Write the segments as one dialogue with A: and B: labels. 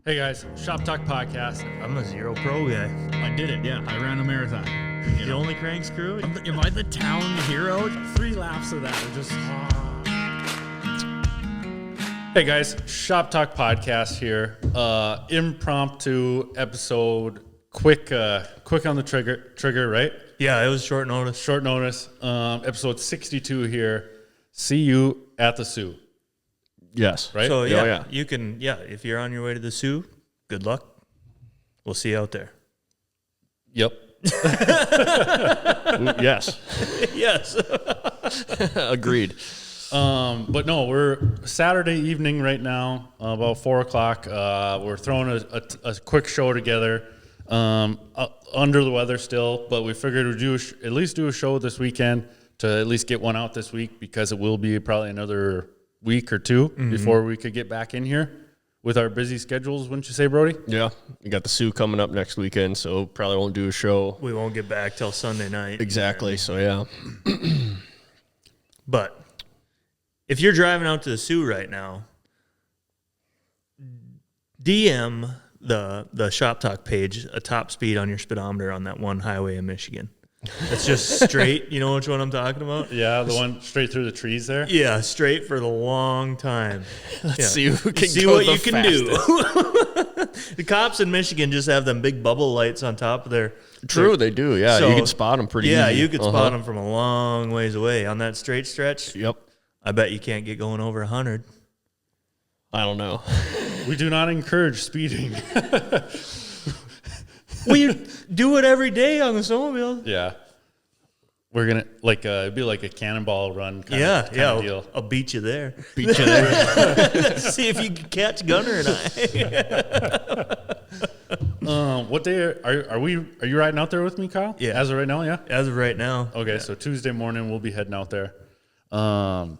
A: Hey guys, Shop Talk Podcast.
B: I'm a zero pro guy.
C: I did it, yeah. I ran a marathon.
B: The only crank screw?
C: Am I the town hero?
A: 3 laps of that are just... Hey guys, Shop Talk Podcast here. Impromptu episode. Quick on the trigger, right?
B: Yeah, it was short notice.
A: Short notice. Episode 62 here. See you at the Sioux.
C: Yes.
A: Right?
B: So
C: yeah.
B: You can, if you're on your way to the Sioux, good luck. We'll see you out there.
A: Yep.
C: Yes.
B: Yes.
C: Agreed.
A: But no, we're Saturday evening right now, about 4 o'clock. We're throwing a quick show together. Under the weather still, but we figured we'd at least do a show this weekend to at least get one out this week, because it will be probably another week or two before we could get back in here with our busy schedules, wouldn't you say, Brody?
C: Yeah. We got the Sioux coming up next weekend, so probably won't do a show.
B: We won't get back till Sunday night.
C: Exactly. So, yeah.
B: But if you're driving out to the Sioux right now, DM the Shop Talk page a top speed on your speedometer on that one highway in Michigan. It's just straight. You know which one I'm talking about?
A: Yeah, the one straight through the trees there.
B: Yeah, straight for the long time.
C: Let's see who can
B: See
C: go
B: what
C: the
B: you can do. The cops in Michigan just have them big bubble lights on top of their...
C: True, they do. Yeah,
B: So,
C: you can spot them pretty easy.
B: Yeah, you could spot them from a long ways away. On that straight stretch,
C: Yep.
B: I bet you can't get going over 100.
C: I don't know.
A: We do not encourage speeding.
B: We do it every day on the snowmobile.
A: Yeah. We're going to, it'd be like a cannonball run kind of deal.
B: I'll beat you there.
C: Beat you there.
B: See if you can catch Gunner and I.
A: What day are you riding out there with me, Kyle?
B: Yeah.
A: As of right now, yeah?
B: As of right now.
A: Okay, so Tuesday morning we'll be heading out there. The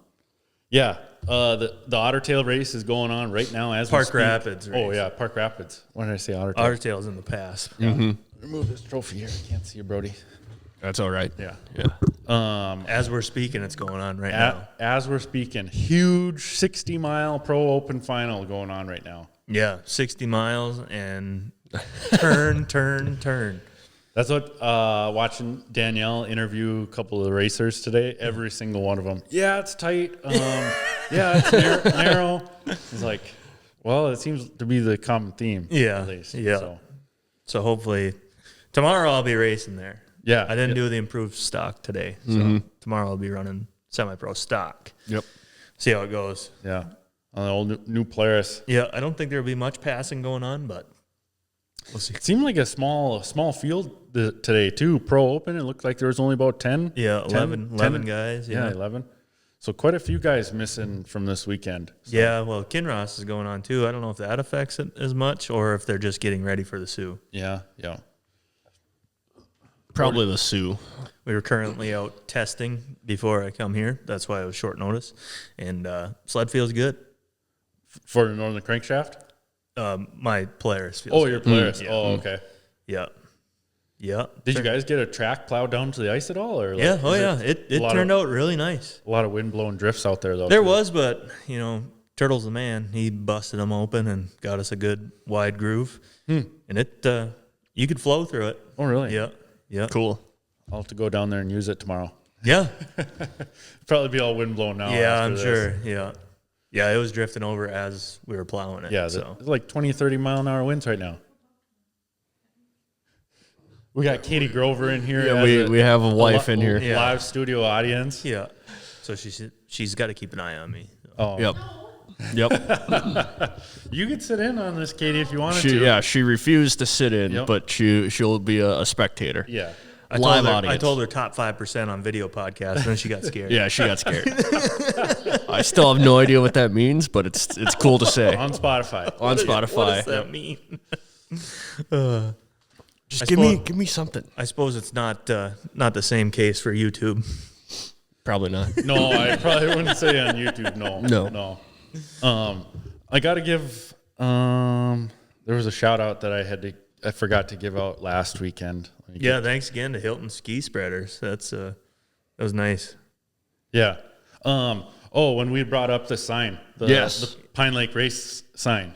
A: Otter Tail race is going on right now as
B: Park
A: we speak.
B: Rapids race.
A: Oh yeah, Park Rapids. Why did I say Otter Tail?
B: Otter Tail's in the past.
A: Remove this trophy here. I can't see you, Brody.
C: That's all right.
A: Yeah.
C: Yeah.
B: As we're speaking, it's going on right now.
A: As we're speaking, huge 60-mile Pro Open Final going on right now.
B: Yeah, 60 miles and turn.
A: That's what watching Danielle interview a couple of the racers today. Every single one of them. Yeah, it's tight. Yeah, it's narrow. It's like, well, it seems to be the common theme.
B: Yeah,
A: at least.
B: yeah. So hopefully tomorrow I'll be racing there.
A: Yeah,
B: I didn't do the improved stock today, so tomorrow I'll be running Semi Pro stock.
C: Yep.
B: See how it goes.
A: Yeah, on the old new Polaris.
B: Yeah, I don't think there'll be much passing going on, but we'll see.
A: It seemed like a small field today too. Pro Open. It looked like there was only about 10.
B: Yeah,
A: 11
B: guys.
A: Yeah, 11. So quite a few guys missing from this weekend. So.
B: Yeah, well, Kinross is going on too. I don't know if that affects it as much or if they're just getting ready for the Sioux.
A: Yeah.
C: Probably the Sioux.
B: We were currently out testing before I come here. That's why it was short notice. And sled feels good.
A: For the Northern Crankshaft?
B: My Polaris feels
A: Oh,
B: good.
A: your Polaris.
B: Yeah.
A: Oh, okay.
B: Yeah. Yeah.
A: Did you guys get a track plowed down to the ice at all? Or
B: Yeah. Oh, yeah. It turned out really nice.
A: A lot of wind-blown drifts out there, though.
B: There was, but, Turtle's the man. He busted them open and got us a good wide groove. And you could flow through it.
A: Oh, really?
B: Yeah. Yeah.
C: Cool.
A: I'll have to go down there and use it tomorrow.
B: Yeah.
A: Probably be all wind-blown now.
B: Yeah, I'm
A: after
B: sure.
A: this.
B: Yeah. Yeah, it was drifting over as we were plowing it.
A: Yeah,
B: so.
A: it's like 20, 30-mile-an-hour winds right now. We got Katie Grover in here.
C: Yeah, we have a wife in here.
B: Yeah.
A: Live studio audience.
B: Yeah. So she's got to keep an eye on me.
A: Oh.
C: Yep.
A: You could sit in on this, Katie, if you wanted to.
C: Yeah, she refused to sit in,
A: Yep.
C: but she'll be a spectator.
A: Yeah.
C: Live audience.
B: I told her top 5% on video podcasts, and then she got scared.
C: Yeah, she got scared. I still have no idea what that means, but it's cool to say.
A: On Spotify.
C: On Spotify.
B: What does that mean?
C: Just
B: I
C: give
B: suppose-
C: me something.
B: I suppose it's not the same case for YouTube.
C: Probably not.
A: No, I probably wouldn't say on YouTube. No. I got to give. There was a shout out that I forgot to give out last weekend.
B: Yeah, thanks again to Hilton Ski Spreaders. That was nice.
A: Yeah. Oh, when we brought up the sign, the Pine Lake Race sign,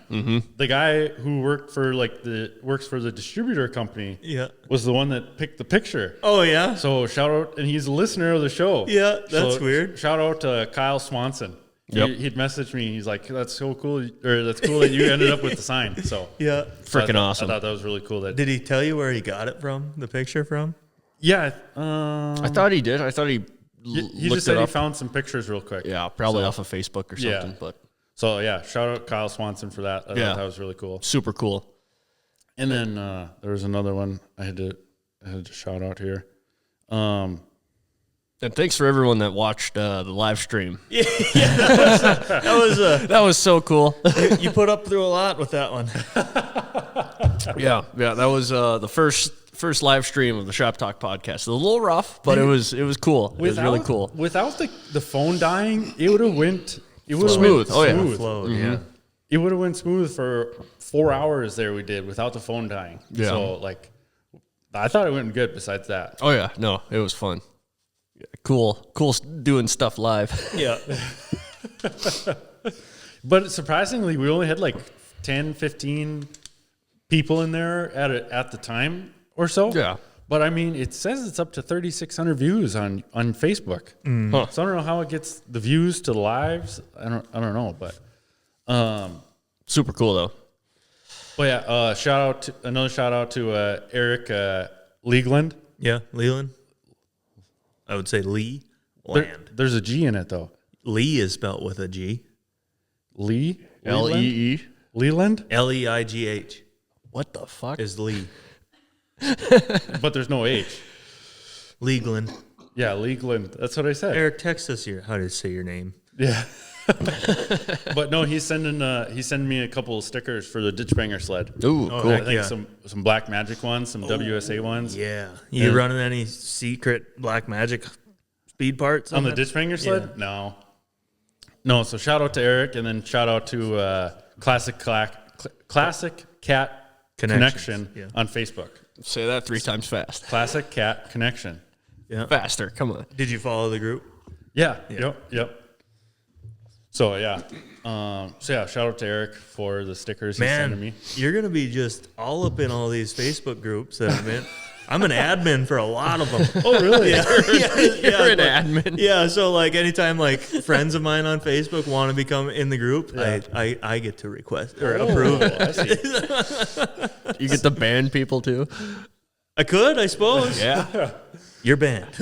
A: the guy who works for the distributor company, was the one that picked the picture.
B: Oh yeah.
A: So shout out, and he's a listener of the show.
B: Yeah, that's weird.
A: Shout out to Kyle Swanson.
C: Yep.
A: He'd messaged me. He's like, "That's so cool," or "That's cool that you ended up with the sign." So
B: yeah,
C: freaking awesome.
A: I thought that was really cool.
B: Did he tell you where he got it from? The picture from?
A: Yeah,
C: I thought he did. I thought he
A: just said he found some pictures real quick.
C: Yeah, probably off of Facebook or something.
A: Yeah.
C: But
A: so yeah, shout out Kyle Swanson for that. I thought that was really cool.
C: Super cool.
A: And then there was another one I had to shout out here.
C: And thanks for everyone that watched the live stream.
B: Yeah, that
C: was so cool.
B: You put up through a lot with that one.
C: Yeah, that was the first live stream of the Shop Talk podcast. A little rough, but it was cool. It was really cool.
A: Without the phone dying, it would have went. It would have
C: smooth.
A: Went smooth.
C: Oh yeah,
B: flowed. Yeah.
A: It would have went smooth for 4 hours there. We did without the phone dying.
C: Yeah.
A: So I thought it went good. Besides that.
C: Oh yeah, no, it was fun. Cool doing stuff live.
B: Yeah.
A: But surprisingly, we only had 10, 15 people in there at the time or so.
C: Yeah.
A: But I mean, it says it's up to 3,600 views on Facebook.
C: Huh.
A: So I don't know how it gets the views to the lives. I don't know, but
C: Super cool though.
A: but yeah, another shout out to Eric Leegland.
B: Yeah, Leland. I would say Lee Land.
A: There's a G in it though.
B: Lee is spelled with a G.
A: Lee?
C: Lee.
A: Leland?
B: Leigh
C: What the fuck?
B: is Lee.
A: But there's no H.
B: Leegland.
A: Yeah, Leegland. That's what I said.
B: Eric, text us how to say your name.
A: Yeah. But no, he's sending me a couple of stickers for the Ditch Banger sled.
C: Ooh, cool.
A: I think some Black Magic ones, some WSA ones.
B: Yeah. You running any secret Black Magic speed parts
A: On the Ditch Banger sled?
B: Yeah.
A: No, so shout out to Eric, and then shout out to Classic Cat Connection on Facebook.
C: Say that 3 times fast.
A: Classic Cat Connection.
B: Yeah.
C: Faster. Come on.
B: Did you follow the group?
A: Yeah. Yep. So yeah. Shout out to Eric for the stickers he's sending me.
B: You're gonna be just all up in all these Facebook groups that I'm in. I'm an admin for a lot of them.
A: Oh, really?
B: Yeah.
C: You're an admin.
B: Yeah, so anytime friends of mine on Facebook want to become in the group, I get to request or approve it.
A: I see.
C: You get to ban people too.
B: I could, I suppose.
C: Yeah.
B: You're banned.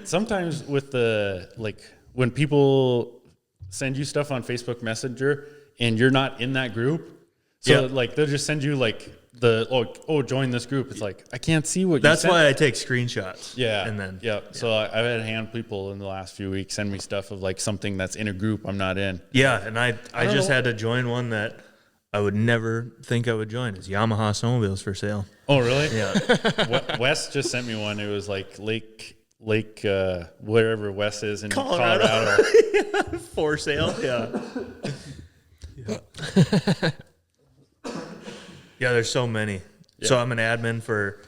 A: Sometimes with when people send you stuff on Facebook Messenger and you're not in that group, so they'll just send you join this group. It's I can't see what.
B: That's why I take screenshots.
A: Yeah,
B: and then
A: So I've had hand people in the last few weeks send me stuff of something that's in a group I'm not in.
B: Yeah, and I just had to join one that I would never think I would join. It's Yamaha snowmobiles for sale.
A: Oh, really?
B: Yeah.
A: Wes just sent me one. It was Lake wherever Wes is in Colorado.
B: For sale. Yeah. Yeah, there's so many. Yeah. So I'm an admin for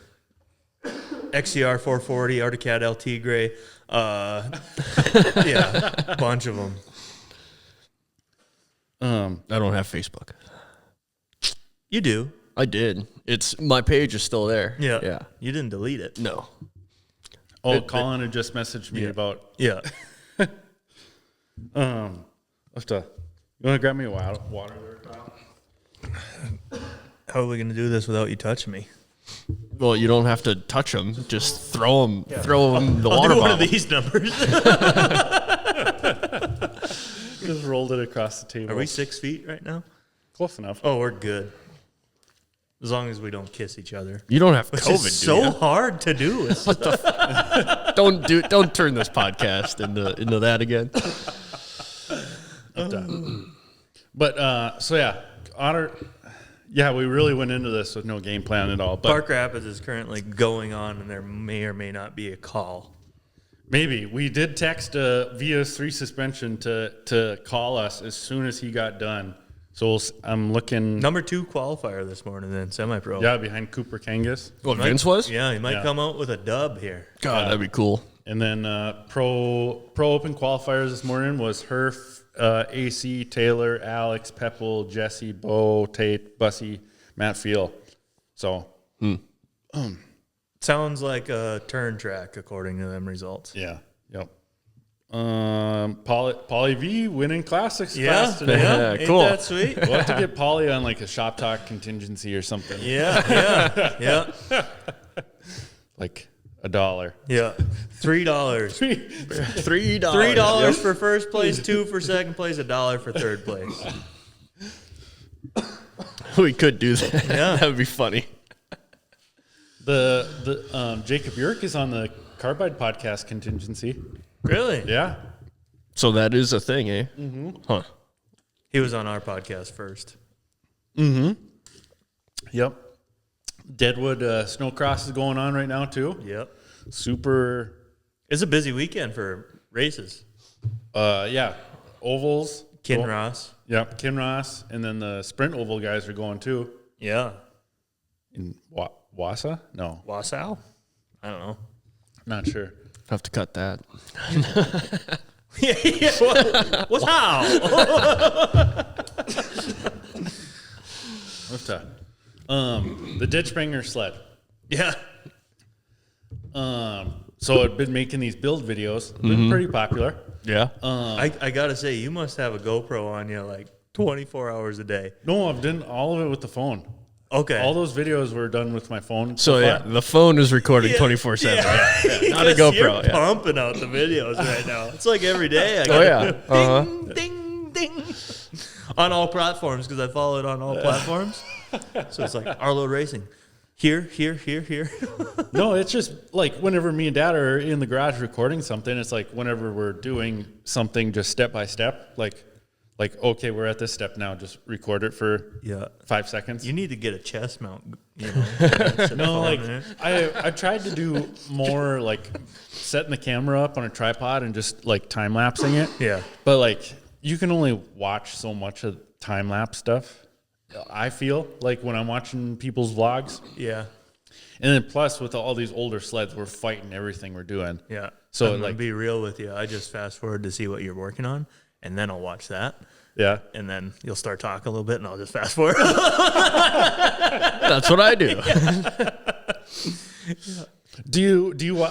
B: XCR 440, Articat LT Gray. Yeah, a bunch of them.
C: I don't have Facebook.
B: You do.
C: I did. My page is still there.
B: Yeah.
C: Yeah.
B: You didn't delete it.
C: No.
A: Oh, Colin had just messaged me about.
B: Yeah.
A: You want to grab me a water there, Kyle?
B: How are we going to do this without you touching me?
C: Well, you don't have to touch them. Just throw them the water
B: do one
C: bottle.
B: of these numbers.
A: Just rolled it across the table.
B: Are we 6 feet right now?
A: Close enough?
B: Oh, we're good. As long as we don't kiss each other.
C: You don't have
B: Which
C: COVID,
B: is so hard to do.
C: Don't turn this podcast into that again.
A: But Otter. Yeah, we really went into this with no game plan at all. But
B: Park Rapids is currently going on, and there may or may not be a call.
A: Maybe. We did text VS3 Suspension to call us as soon as he got done. So I'm looking.
B: Number 2 qualifier this morning, then Semi Pro.
A: Yeah, behind Cooper Kangas.
C: What Vince was?
B: Yeah, he might come out with a dub here.
C: God, that'd be cool.
A: And then Pro Open qualifiers this morning was Herf, AC, Taylor, Alex, Pepple, Jesse, Bo, Tate, Bussy, Matt Feel. So,
B: sounds like a turn track according to them results.
A: yeah, yep. Polly V winning classics.
B: Yeah,
A: fast today.
C: Yeah,
B: Ain't
C: cool.
B: that sweet?
A: We'll have to get Polly on like a Shop Talk contingency or something.
B: Yeah.
A: Like $1.
B: Yeah. $3.
C: $3.
B: $3 for first place, $2 for second place, $1 for third place.
C: We could do that.
B: Yeah.
C: That would be funny.
A: The Jacob Yerk is on the Carbide podcast contingency.
B: Really?
A: Yeah.
C: So that is a thing, eh? Huh.
B: He was on our podcast first.
A: Yep. Deadwood Snowcross is going on right now too.
B: Yep.
A: Super.
B: It's a busy weekend for races.
A: Yeah. Ovals.
B: Kinross.
A: Yep. Kinross, and then the sprint oval guys are going too.
B: Yeah.
A: In Wassa? No,
B: Wasau? I don't know.
A: not sure.
C: Have to cut that.
B: Wow.
A: What's that? The ditch banger sled.
B: Yeah.
A: So I've been making these build videos. Been pretty popular.
C: Yeah.
B: I got to say, you must have a GoPro on you like 24 hours a day.
A: No, I've done all of it with the phone.
B: Okay.
A: All those videos were done with my phone.
C: So yeah, the phone is recording 24/7. Yeah. Not a
B: Because
C: GoPro.
B: You're
C: Yeah.
B: pumping out the videos right now. It's like every day. I
C: Oh yeah.
B: Ding, ding. On all platforms, because I follow it on all platforms. So it's like Arlo Racing. Here.
A: No, it's just like whenever me and Dad are in the garage recording something, it's like whenever we're doing something just step by step, like okay, we're at this step now, just record it for 5 seconds.
B: You need to get a chest mount.
A: No, like I tried to do more like setting the camera up on a tripod and just like time lapsing it.
B: Yeah.
A: But like you can only watch so much of time lapse stuff. I feel like when I'm watching people's vlogs.
B: Yeah.
A: And then plus with all these older sleds, we're fighting everything we're doing.
B: Yeah.
A: So
B: I'm
A: like
B: gonna be real with you. I just fast forward to see what you're working on, and then I'll watch that.
A: yeah.
B: And then you'll start talking a little bit, and I'll just fast forward.
C: That's what I do.
A: Do you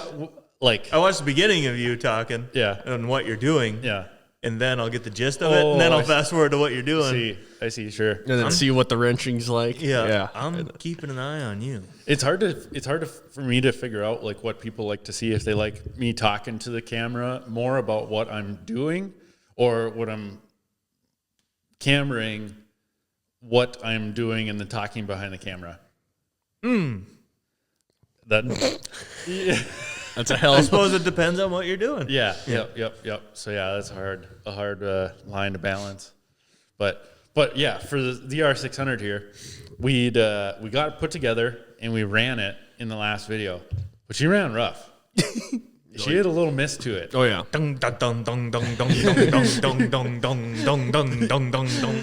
A: like
B: I watch the beginning of you talking,
A: Yeah.
B: and what you're doing,
A: yeah.
B: and then I'll get the gist of it, and then
A: Oh,
B: I'll fast forward to what you're doing.
A: I see, sure.
C: And then see what the wrenching's like.
B: Yeah, I'm keeping an eye on you.
A: It's hard for me to figure out like what people like to see, if they like me talking to the camera more about what I'm doing or what I'm cameraing what I'm doing and then talking behind the camera. That
C: That's a hell
B: I
C: of a
B: suppose it depends on what you're doing.
A: yeah. Yep. So yeah, that's a hard line to balance. But yeah, for the R600 here, we got it put together and we ran it in the last video, but she ran rough. She had a little miss to it.
C: Oh yeah.
B: Dong dong dong dong dong dong dong dong dong dong dong dong dong dong.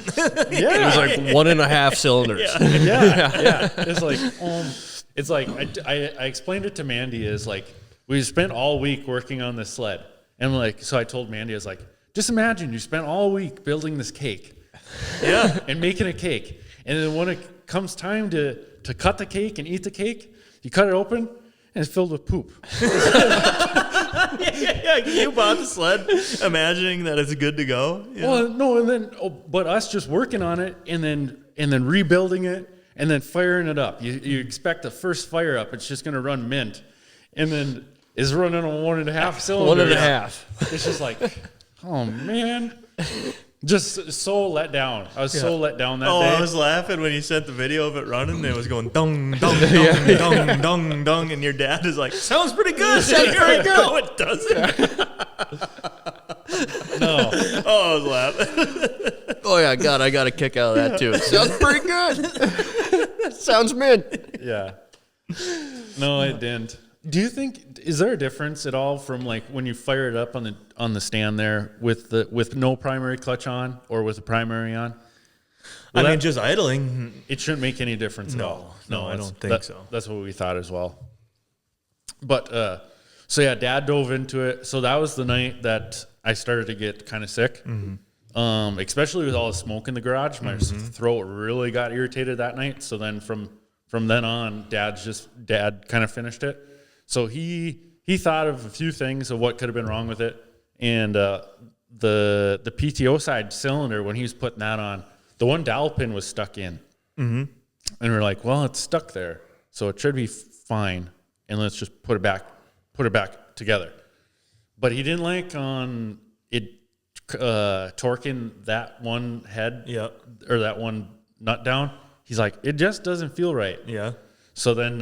C: It was like 1.5 cylinders.
A: Yeah. It's like I explained it to Mandy as like we spent all week working on this sled, and like so I told Mandy, I was like, just imagine you spent all week building this cake, and making a cake, and then when it comes time to cut the cake and eat the cake, you cut it open and it's filled with poop.
B: Yeah, you bought the sled imagining that it's good to go. Yeah.
A: Well, no, and then but us just working on it and then rebuilding it and then firing it up. You expect the first fire up, it's just going to run mint, and then it's running on 1.5 cylinder.
C: 1.5.
A: It's just like, oh man, just so let down. I was so let down that day.
B: I was laughing when you sent the video of it running. It was going dong dong dong dong dong dong, and your dad is like, "Sounds pretty good." Sounds pretty good. No, it doesn't.
A: No.
B: Oh, I was laughing.
C: Oh yeah, God, I got a kick out of that too. Sounds pretty good. Sounds mint.
A: Yeah. No, I didn't. Do you think is there a difference at all from like when you fire it up on the stand there with no primary clutch on or with the primary on?
B: I mean, just idling.
A: It shouldn't make any difference at all.
B: No, I don't think so.
A: That's what we thought as well. But So yeah, Dad dove into it. So that was the night that I started to get kind of sick, especially with all the smoke in the garage. My throat really got irritated that night. So then from then on, Dad kind of finished it. So he thought of a few things of what could have been wrong with it, and the PTO side cylinder, when he was putting that on, the one dowel pin was stuck in. And we're like, well, it's stuck there, so it should be fine, and let's just put it back together. But he didn't like on it torquing that one head or that one nut down. He's like, it just doesn't feel right.
B: Yeah.
A: So then,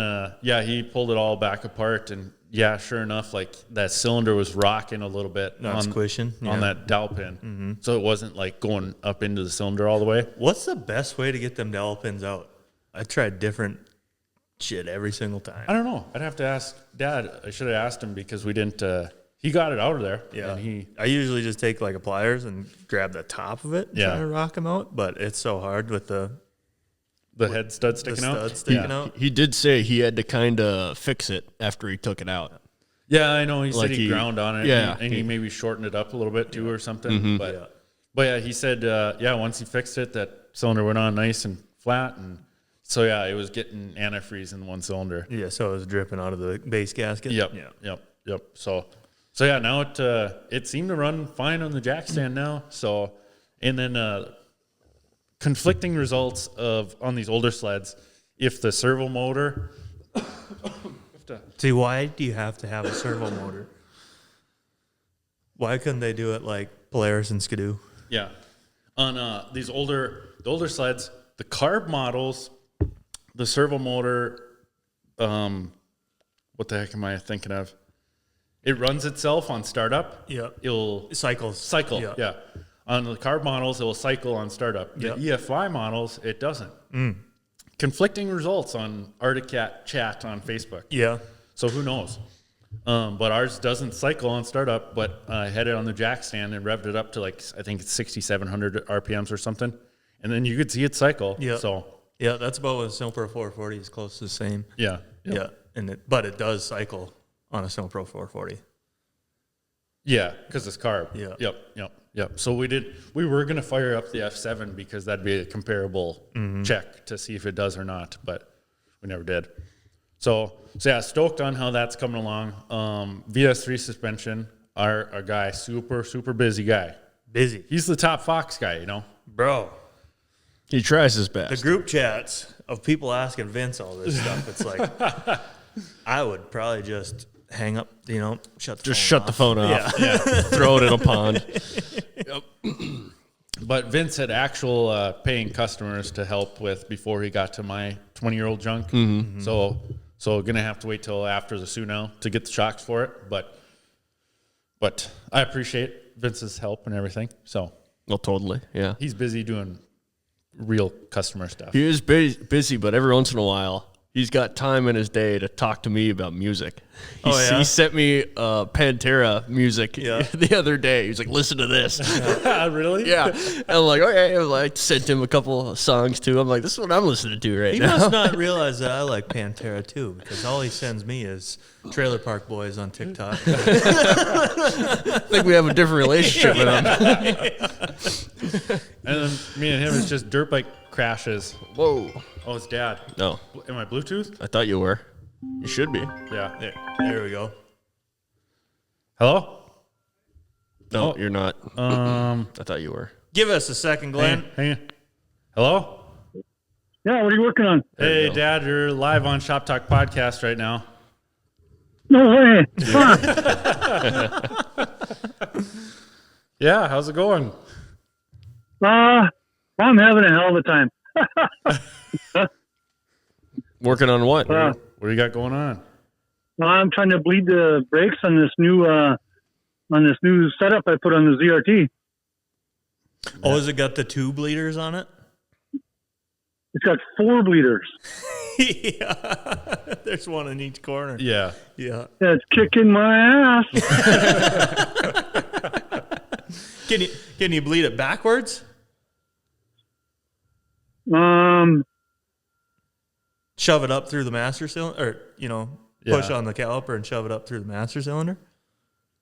A: he pulled it all back apart, and sure enough, like that cylinder was rocking a little bit,
B: Squishing
A: on that dowel pin. So it wasn't like going up into the cylinder all the way.
B: What's the best way to get them dowel pins out? I tried different shit every single time.
A: I don't know. I'd have to ask Dad. I should have asked him because we didn't. He got it out of there.
B: Yeah.
A: And
B: I usually just take like a pliers and grab the top of it and try to rock them out, but it's so hard with the
A: head stud sticking out.
C: He did say he had to kind of fix it after he took it out.
A: Yeah, I know. He
C: Like
A: said he ground on it.
C: Yeah.
A: And he maybe shortened it up a little bit too or something. But he said, once he fixed it, that cylinder went on nice and flat. And so, it was getting antifreeze in one cylinder.
B: Yeah, so it was dripping out of the base gasket.
A: Yep. So now it seemed to run fine on the jack stand now. So, and then conflicting results on these older sleds, if the servo motor.
B: See, why do you have to have a servo motor? Why couldn't they do it like Polaris and Skidoo?
A: Yeah, on the older sleds, the carb models, the servo motor, what the heck am I thinking of? It runs itself on startup.
B: Yeah,
A: It'll
B: cycle.
A: Yeah. On the carb models, it will cycle on startup. The EFI models, it doesn't. Conflicting results on Arctic Cat chat on Facebook.
B: Yeah.
A: So who knows? But ours doesn't cycle on startup, but I had it on the jack stand and revved it up to like, I think it's 6,700 RPMs or something. And then you could see it cycle.
B: Yeah.
A: So
B: yeah, that's about what a Semi Pro 440 is, close to the same.
A: Yeah.
B: Yeah. But it does cycle on a Semi Pro 440.
A: Yeah, because it's carb.
B: Yeah.
A: Yep. So we were going to fire up the F7 because that'd be a comparable check to see if it does or not, but we never did. So stoked on how that's coming along. VS3 Suspension, our guy, super, super busy guy.
B: Busy.
A: He's the top Fox guy,
B: Bro.
C: He tries his best.
B: The group chats of people asking Vince all this stuff, it's like, I would probably just hang up, shut the phone off.
C: Yeah. Throw it in a pond.
A: But Vince had actual paying customers to help with before he got to my 20-year-old junk. So gonna have to wait till after the Sioux now to get the shocks for it. But I appreciate Vince's help and everything. So
C: Well, totally. Yeah.
A: he's busy doing real customer stuff.
C: He is busy, but every once in a while, he's got time in his day to talk to me about music. He sent me Pantera music the other day. He was like, listen to this.
A: Really?
C: Yeah. And I'm like, okay. I sent him a couple of songs too. I'm like, this is what I'm listening to right
B: He
C: now.
B: must not realize that I like Pantera too, because all he sends me is Trailer Park Boys on TikTok.
C: I think we have a different relationship with him.
A: And then me and him is just dirt bike crashes.
C: Whoa.
A: Oh, it's Dad.
C: No.
A: Am I Bluetooth?
C: I thought you were. You should be.
A: Yeah.
B: There we go.
A: Hello?
C: No,
A: Oh.
C: you're not. I thought you were.
B: Give us a second, Glenn.
A: Hang on. Hello?
D: Yeah, what are you working on?
A: Hey, Dad, you're live on Shop Talk podcast right now.
D: No way. Huh.
A: Yeah, how's it going?
D: I'm having a hell of a time.
C: Working on what?
D: Uh,
A: What do you got going on?
D: I'm trying to bleed the brakes on this new setup I put on the ZRT.
B: Oh, has it got the 2 bleeders on it?
D: It's got 4 bleeders.
B: Yeah. There's one in each corner.
A: Yeah.
B: Yeah.
D: That's kicking my ass.
B: Can you bleed it backwards?
D: Um,
B: Shove it up through the master cylinder, or push on the caliper and shove it up through the master cylinder?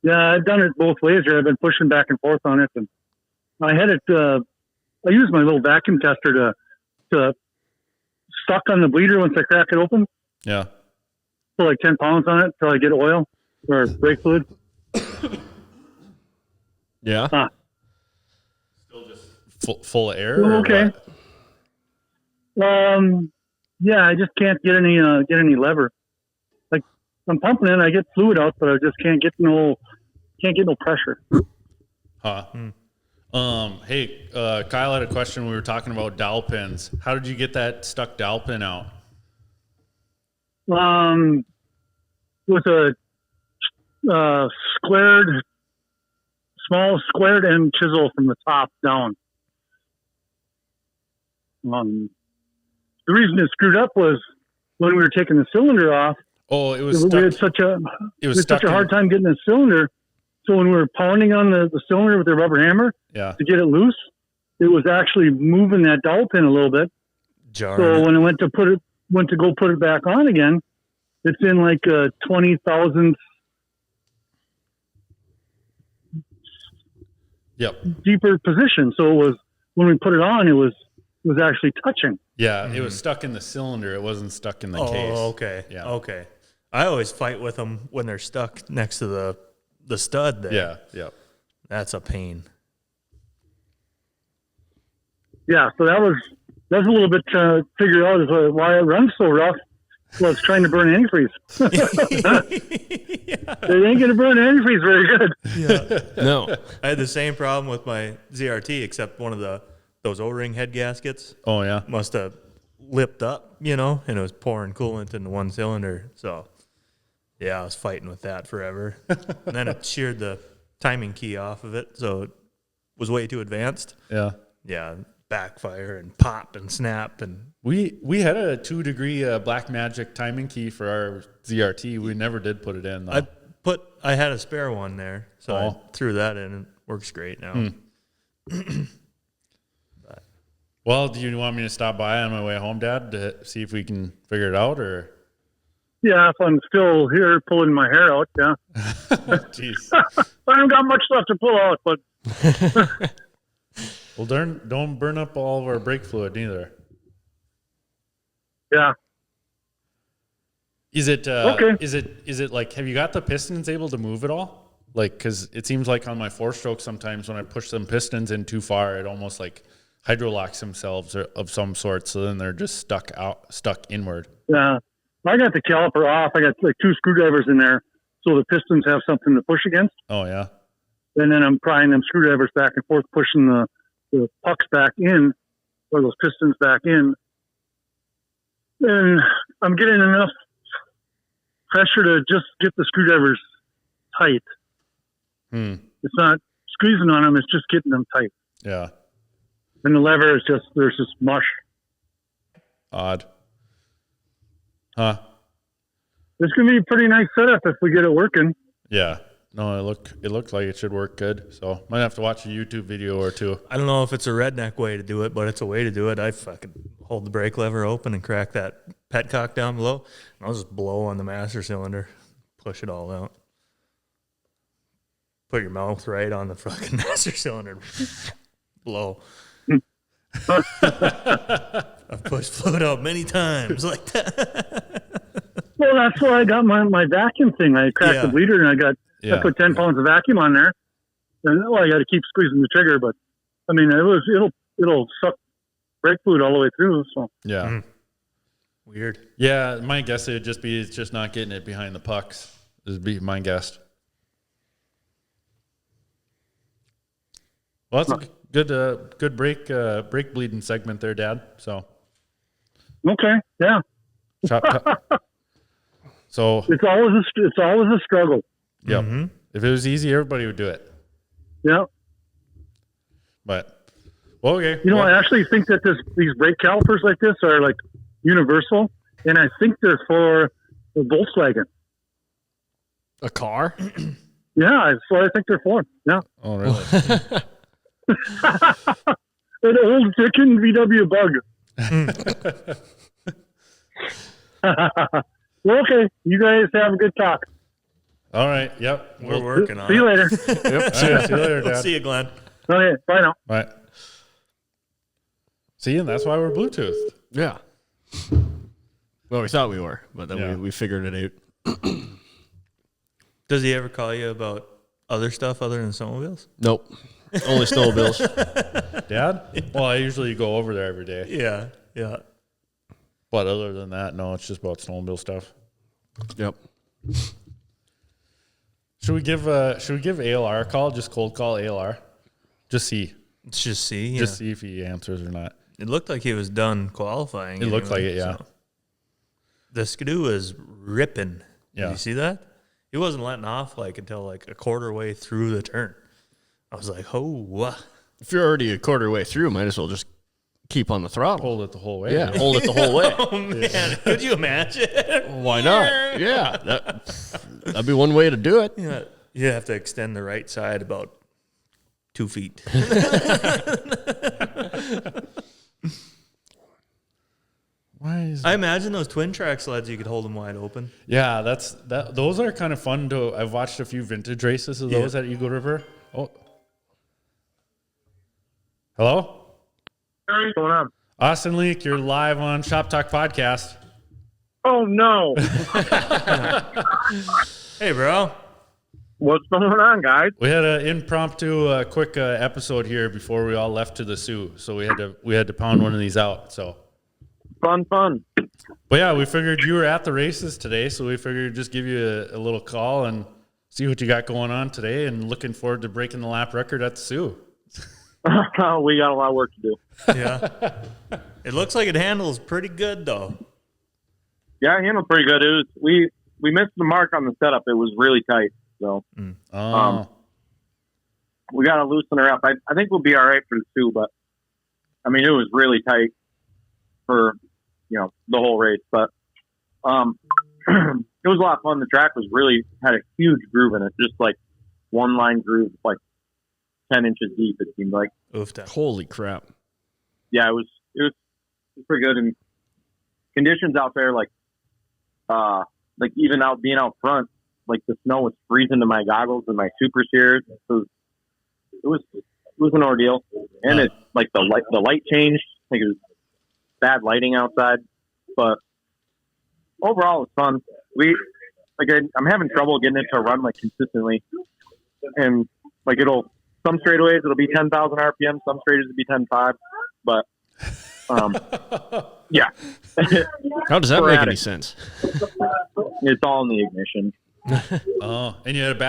D: Yeah, I've done it both ways here. I've been pushing back and forth on it, and I had it. I used my little vacuum tester to suck on the bleeder once I crack it open.
A: Yeah.
D: Put like 10 pounds on it until I get oil or brake fluid.
C: Yeah.
A: Still just full of air.
D: Okay. Yeah, I just can't get any lever. Like I'm pumping it, I get fluid out, but I just can't get no pressure.
A: Huh. Hey, Kyle had a question. We were talking about dowel pins. How did you get that stuck dowel pin out?
D: With a small squared end chisel from the top down. The reason it screwed up was when we were taking the cylinder off.
A: Oh, it was
D: We
A: stuck.
D: had such a
A: in-
D: hard time getting the cylinder. So when we were pounding on the cylinder with the rubber hammer to get it loose, it was actually moving that dowel pin a little bit. So when I went to go put it back on again, it's in like a 20,000th deeper position. So it was, when we put it on, it was actually touching.
A: Yeah, it was stuck in the cylinder. It wasn't stuck in the case.
B: Oh, okay.
A: Yeah.
B: Okay. I always fight with them when they're stuck next to the stud there.
A: Yeah, yeah.
B: That's a pain.
D: Yeah, so that was a little bit to figure out is why it runs so rough. Well, it's trying to burn antifreeze. It ain't going to burn antifreeze very good.
B: Yeah.
C: No.
B: I had the same problem with my ZRT, except one of those O-ring head gaskets
A: Oh, yeah.
B: must have lipped up, and it was pouring coolant into one cylinder. So, yeah, I was fighting with that forever. And then it sheared the timing key off of it, so it was way too advanced.
A: Yeah.
B: Yeah, backfire and pop and snap and
A: We had a 2-degree Black Magic timing key for our ZRT. We never did put it in, though.
B: I had a spare one there, so I threw that in and it works great now.
A: Well, do you want me to stop by on my way home, Dad, to see if we can figure it out, or?
D: Yeah, if I'm still here pulling my hair out, yeah.
A: Jeez.
D: I haven't got much left to pull out, but
A: Well, don't burn up all of our brake fluid neither.
D: yeah.
A: Is it
D: Okay.
A: Is it like, have you got the pistons able to move at all? Like, because it seems like on my 4-stroke sometimes when I push some pistons in too far, it almost like hydrolocks themselves or of some sort. So then they're just stuck inward.
D: Yeah. I got the caliper off. I got like 2 screwdrivers in there, so the pistons have something to push against.
A: Oh yeah.
D: And then I'm prying them screwdrivers back and forth, pushing the pucks back in, or those pistons back in. And I'm getting enough pressure to just get the screwdrivers tight. It's not squeezing on them, it's just getting them tight.
A: Yeah.
D: And the lever is there's just mush.
A: Odd. Huh.
D: It's going to be a pretty nice setup if we get it working.
A: Yeah. No, it looked like it should work good. So might have to watch a YouTube video or two.
B: I don't know if it's a redneck way to do it, but it's a way to do it. I fucking hold the brake lever open and crack that petcock down below, and I'll just blow on the master cylinder, push it all out. Put your mouth right on the fucking master cylinder, blow. I've pushed fluid out many times like that.
D: Well, that's why I got my vacuum thing. I cracked the bleeder and I put 10 pounds of vacuum on there. And I got to keep squeezing the trigger, but I mean, it'll suck brake fluid all the way through. So
A: Yeah.
B: Weird.
A: Yeah, my guess it would just be it's just not getting it behind the pucks. This would be my guess. Well, that's a good brake bleeding segment there, Dad. So
D: okay, yeah.
A: So
D: it's always a struggle.
A: Yep. Mm-hmm. If it was easy, everybody would do it.
D: Yeah.
A: But okay.
D: I actually think that these brake calipers like this are like universal, and I think they're for the Volkswagen.
C: A car?
D: Yeah, that's what I think they're for. Yeah.
A: Oh, really?
D: An old chicken VW bug. Well, okay. You guys have a good talk.
A: All right. Yep.
B: We're working on
D: See you
B: it.
D: later.
A: Yep. See you later,
B: We'll
A: Dad.
B: see you, Glenn.
D: Okay, bye now.
A: All right. See, and that's why we're Bluetooth.
C: Yeah. Well, we thought we were, but then
A: Yeah.
C: we figured it out.
B: Does he ever call you about other stuff other than snowmobiles?
C: Nope. Only snowmobiles.
A: Dad? Well, I usually go over there every day.
B: Yeah, yeah.
A: But other than that, no, it's just about snowmobile stuff.
C: Yep.
A: Should we give ALR a call? Just cold call ALR? Just see.
B: Let's just see. Yeah.
A: Just see if he answers or not.
B: It looked like he was done qualifying.
A: It looked like it, yeah.
B: So. The Skidoo is ripping.
A: Yeah.
B: Did you see that? He wasn't letting off until like a quarter way through the turn. I was like, oh.
C: If you're already a quarter way through, might as well just keep on the throttle.
A: Hold it the whole way.
C: Yeah, hold it the whole way.
B: Oh, man. Could you imagine?
C: Why not? Yeah. That'd be one way to do it.
B: Yeah. You have to extend the right side about 2 feet.
A: Why is
B: I imagine those twin track sleds, you could hold them wide open.
A: Yeah, those are kind of fun to. I've watched a few vintage races of those at Eagle River. Oh. Hello?
D: What's going on?
A: Austin Leeck, you're live on Shop Talk Podcast.
D: Oh, no.
B: Hey, bro.
D: What's going on, guys?
A: We had an impromptu quick episode here before we all left to the Sioux, so we had to pound one of these out. So,
D: Fun.
A: but yeah, we figured you were at the races today, so we figured just give you a little call and see what you got going on today, and looking forward to breaking the lap record at the Sioux.
D: We got a lot of work to do.
B: Yeah. It looks like it handles pretty good, though.
D: Yeah, I handled pretty good. We missed the mark on the setup. It was really tight. So we got to loosen her up. I think we'll be all right for the Sioux, but I mean, it was really tight for, the whole race, but it was a lot of fun. The track had a huge groove in it, just like one line groove, like 10 inches deep, it seemed like.
B: Oofta.
C: Holy crap.
D: Yeah, it was pretty good. And conditions out there, like even being out front, like the snow was freezing to my goggles and my super steers. So it was an ordeal. And it's like the light changed. Like it was bad lighting outside, but overall it's fun. I'm having trouble getting it to run like consistently, and like some straightaways it'll be 10,000 RPM, some straightaways it'll be 10.5, but yeah.
C: How does that make any sense?
D: It's all in the ignition.
A: Oh, and you had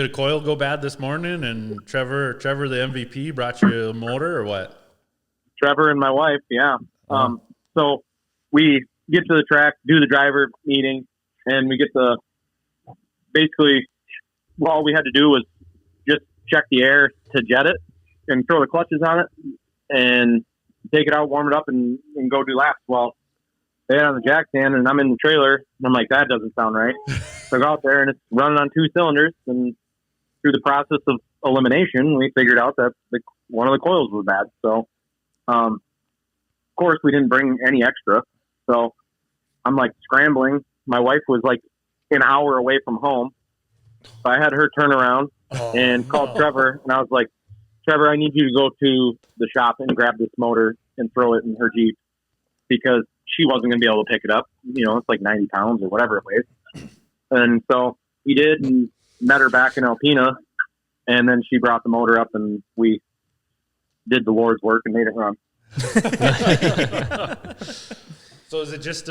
A: a coil go bad this morning, and Trevor the MVP brought you a motor or what?
D: Trevor and my wife, yeah. So we get to the track, do the driver meeting, and we get basically all we had to do was just check the air to jet it and throw the clutches on it and take it out, warm it up, and go do laps. Well, they had on the jack stand, and I'm in the trailer, and I'm like, that doesn't sound right. So I go out there, and it's running on 2 cylinders, and through the process of elimination, we figured out that one of the coils was bad. So, of course, we didn't bring any extra. So I'm like scrambling. My wife was like an hour away from home. So I had her turn around and called Trevor, and I was like, Trevor, I need you to go to the shop and grab this motor and throw it in her Jeep, because she wasn't going to be able to pick it up. It's like 90 pounds or whatever it weighs. And so we did, and met her back in Alpena, and then she brought the motor up, and we did the Lord's work and made it run.
A: So is it just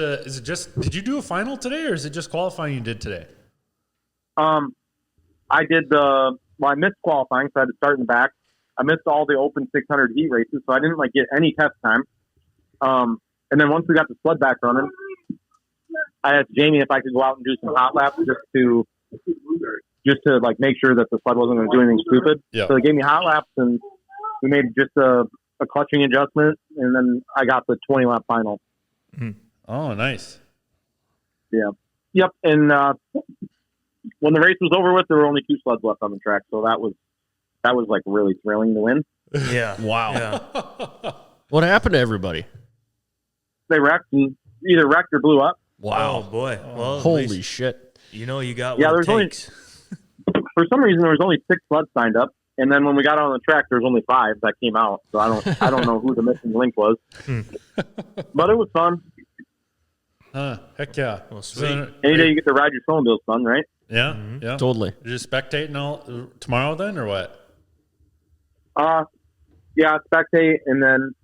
A: did you do a final today, or is it just qualifying you did today?
D: I did I missed qualifying, so I had to start in the back. I missed all the open 600 heat races, so I didn't get any test time. And then once we got the sled back running, I asked Jamie if I could go out and do some hot laps just to make sure that the sled wasn't going to do anything stupid.
A: Yeah.
D: So they gave me hot laps, and we made just a clutching adjustment, and then I got the 20 lap final.
A: Oh, nice.
D: Yeah. Yep. And when the race was over with, there were only 2 sleds left on the track, so that was like really thrilling to win.
B: Yeah.
C: Wow.
B: Yeah.
C: What happened to everybody?
D: They wrecked, and either wrecked or blew up.
C: Wow.
B: Oh boy. Well, at
C: Holy
B: least,
C: shit.
B: you know, you got
D: Yeah,
B: what it
D: there's
B: takes.
D: For some reason, there was only 6 sleds signed up, and then when we got on the track, there was only 5 that came out. So I don't know who the missing link was, but it was fun.
A: Heck yeah.
B: Well, sweet.
D: Any day you get to ride your snowmobile, fun, right?
A: Yeah, yeah.
C: Totally.
A: You're just spectating all tomorrow then, or what?
D: Yeah, spectate, and then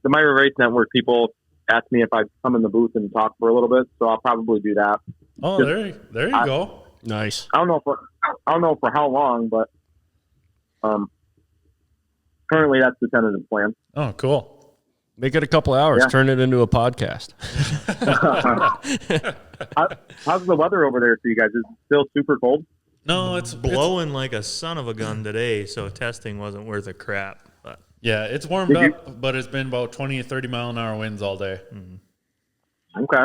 D: the Myra Race Network people asked me if I'd come in the booth and talk for a little bit, so I'll probably do that.
A: Oh, there you go.
C: Nice.
D: I don't know for how long, but currently that's the tentative plan.
A: Oh, cool.
C: Make it a couple hours.
D: Yeah.
C: Turn it into a podcast.
D: How's the weather over there for you guys? Is it still super cold?
A: No, it's
B: Blowing like a son of a gun today, so testing wasn't worth a crap. But
A: Yeah, it's warmed up, but it's been about 20 to 30 mile an hour winds all day.
D: Okay.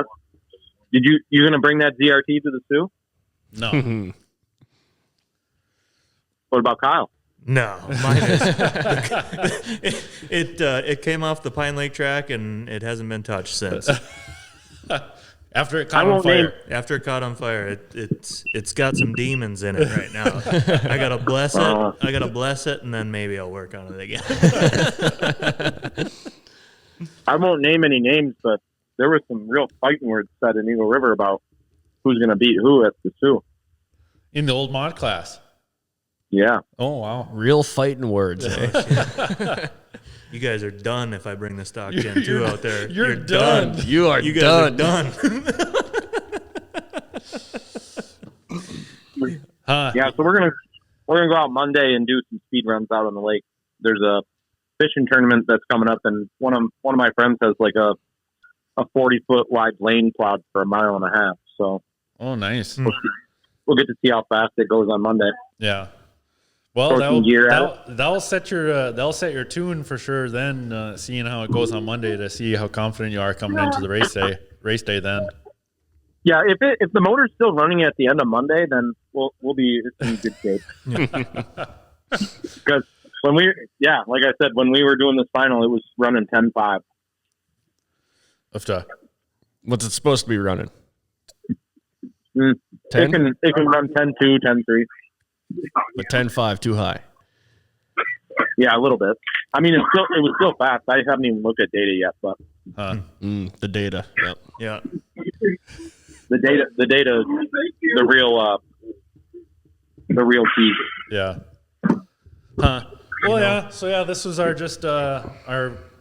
D: You gonna bring that ZRT to the Sioux?
A: No.
D: What about Kyle?
B: no, mine is. It came off the Pine Lake track and it hasn't been touched since.
A: After it caught on fire.
B: After it caught on fire, it's got some demons in it right now. I gotta bless it, and then maybe I'll work on it again.
D: I won't name any names, but there were some real fighting words said in Eagle River about who's gonna beat who at the Sioux.
A: In the old mod class.
D: Yeah.
A: Oh, wow.
C: Real fighting words, eh?
B: You guys are done if I bring the stock Gen 2 out there.
A: You're done.
C: You are
B: You guys
C: done.
B: are done.
D: Yeah, so we're gonna go out Monday and do some speed runs out on the lake. There's a fishing tournament that's coming up, and one of my friends has like a 40-foot wide lane plowed for 1.5 miles. So
A: Oh, nice.
D: we'll get to see how fast it goes on Monday.
A: Yeah. Well,
D: Throw some gear at it.
A: that'll set your tune for sure. Then seeing how it goes on Monday to see how confident you are coming into the race day. Then.
D: Yeah, if the motor's still running at the end of Monday, then we'll be in good shape. Because like I said, when we were doing this final, it was running 10.5.
C: What's it supposed to be running?
A: 10?
D: It can run 10.2, 10.3.
C: But 10.5 too high.
D: Yeah, a little bit. I mean, it was still fast. I haven't even looked at data yet, but
C: The data. Yep.
B: Yeah.
D: the data is the real key.
A: Yeah. Huh. Well, yeah. So yeah, this was our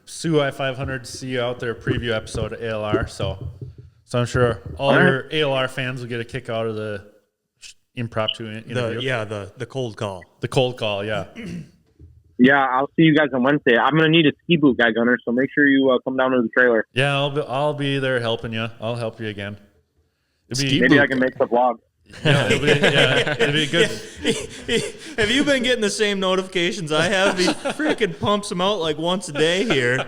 A: Sioux I-500 see you out there preview episode of ALR. So I'm sure all your ALR fans will get a kick out of the impromptu interview.
B: The cold call.
A: The cold call, yeah.
D: Yeah, I'll see you guys on Wednesday. I'm gonna need a ski boot guy, Gunner. So make sure you come down to the trailer.
A: Yeah, I'll be there helping you. I'll help you again.
D: Maybe I can make the vlog.
A: Yeah, it'll be good.
B: Have you been getting the same notifications I have? He freaking pumps them out like once a day here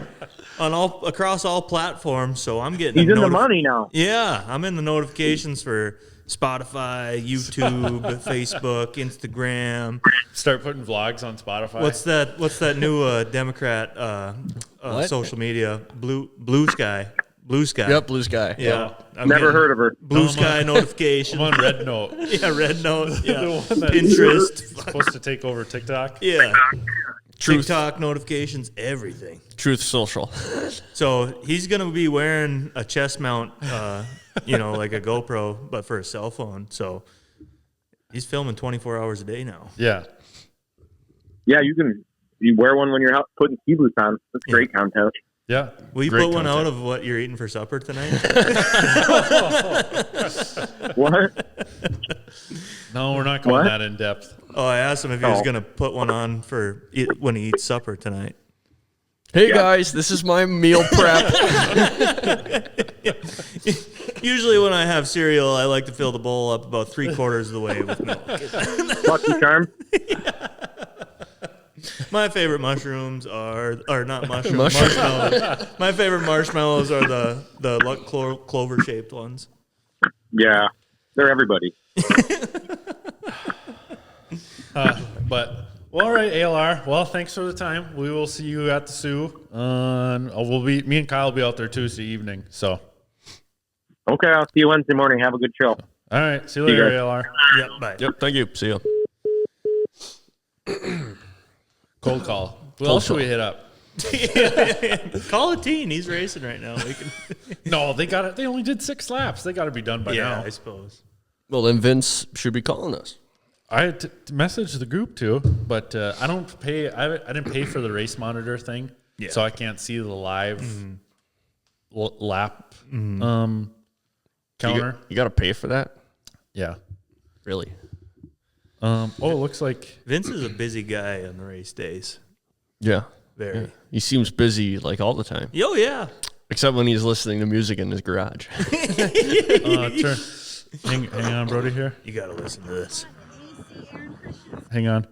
B: across all platforms. So I'm getting.
D: He's in the money now.
B: Yeah, I'm in the notifications for Spotify, YouTube, Facebook, Instagram.
A: Start putting vlogs on Spotify.
B: What's that new Democrat social media? Blue Sky. Blue Sky.
C: Yep, Blue Sky.
B: Yeah.
D: Never heard of her.
B: Blue Sky notification.
A: I'm on Red Note.
B: Yeah, Red Note. Yeah.
A: The one that's
B: Pinterest.
A: supposed to take over TikTok.
B: Yeah.
C: Truth.
B: TikTok notifications, everything.
C: Truth Social.
B: So he's going to be wearing a chest mount, like a GoPro, but for a cell phone. So he's filming 24 hours a day now.
A: Yeah.
D: Yeah, you wear one when you're out putting ski boots on. That's great content.
A: Yeah.
B: Will you
A: Great
B: put one
A: content.
B: out of what you're eating for supper tonight?
D: What?
A: No, we're not going
D: What?
A: that in depth.
B: Oh, I asked him if he was going to put one on for when he eats supper tonight.
C: Hey guys, this is my meal prep.
B: Usually when I have cereal, I like to fill the bowl up about 3/4 of the way with milk.
D: Lucky Charms?
B: My favorite mushrooms are not mushrooms, marshmallows. My favorite marshmallows are the clover shaped ones.
D: Yeah, they're everybody.
A: All right, ALR. Well, thanks for the time. We will see you at the Sioux. Me and Kyle will be out there Tuesday evening. So.
E: Okay, I'll see you Wednesday morning. Have a good show.
A: All right. See you later, ALR.
B: Yep. Bye.
C: Yep. Thank you. See you.
A: Cold call. Who else should we hit up?
B: Call a teen. He's racing right now. We can.
A: No, they got it. They only did 6 laps. They got to be done by now.
B: I suppose.
C: Well, then Vince should be calling us.
A: I had to message the group too, but I don't pay. I didn't pay for the race monitor thing, so I can't see the live lap counter.
C: You got to pay for that?
A: Yeah.
C: Really?
A: It looks like
B: Vince is a busy guy on the race days.
C: Yeah.
B: Very.
C: Yeah. He seems busy like all the time.
B: Oh, yeah.
C: Except when he's listening to music in his garage.
A: Hang on, Brody. Here.
B: You got to listen to this.
A: Hang on.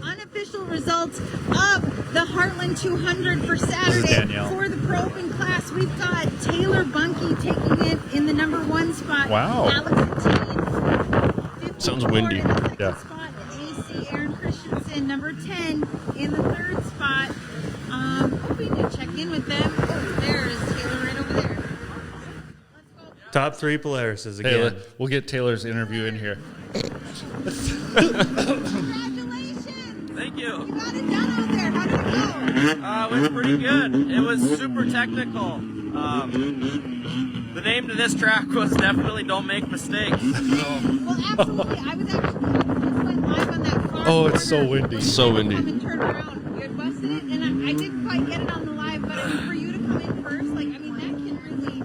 F: Unofficial results of the Heartland 200 for Saturday for the Pro Open class. We've got Taylor Bunky taking it in the number 1 spot.
A: Wow.
F: Alex Teen,
C: Sounds windy.
F: in the second
A: Yeah.
F: spot. AC Aaron Christensen, number 10 in the 3rd spot. Hoping to check in with them. Oh, there is Taylor right over there. Let's go.
B: Top 3 Polarises again.
A: Taylor, we'll get Taylor's interview in here.
F: Congratulations.
G: Thank you.
F: You got it done out there. How did it go?
G: It was pretty good. It was super technical. The name to this track was definitely Don't Make Mistakes. So.
F: Well, absolutely. I was actually just went live on that far
A: Oh, it's so
F: corner
A: windy.
F: when
C: So
F: you had to
C: windy.
F: Come and turn around. You had busted it, and I didn't quite get it on the live, but for you to come in first, like, I mean, that can really.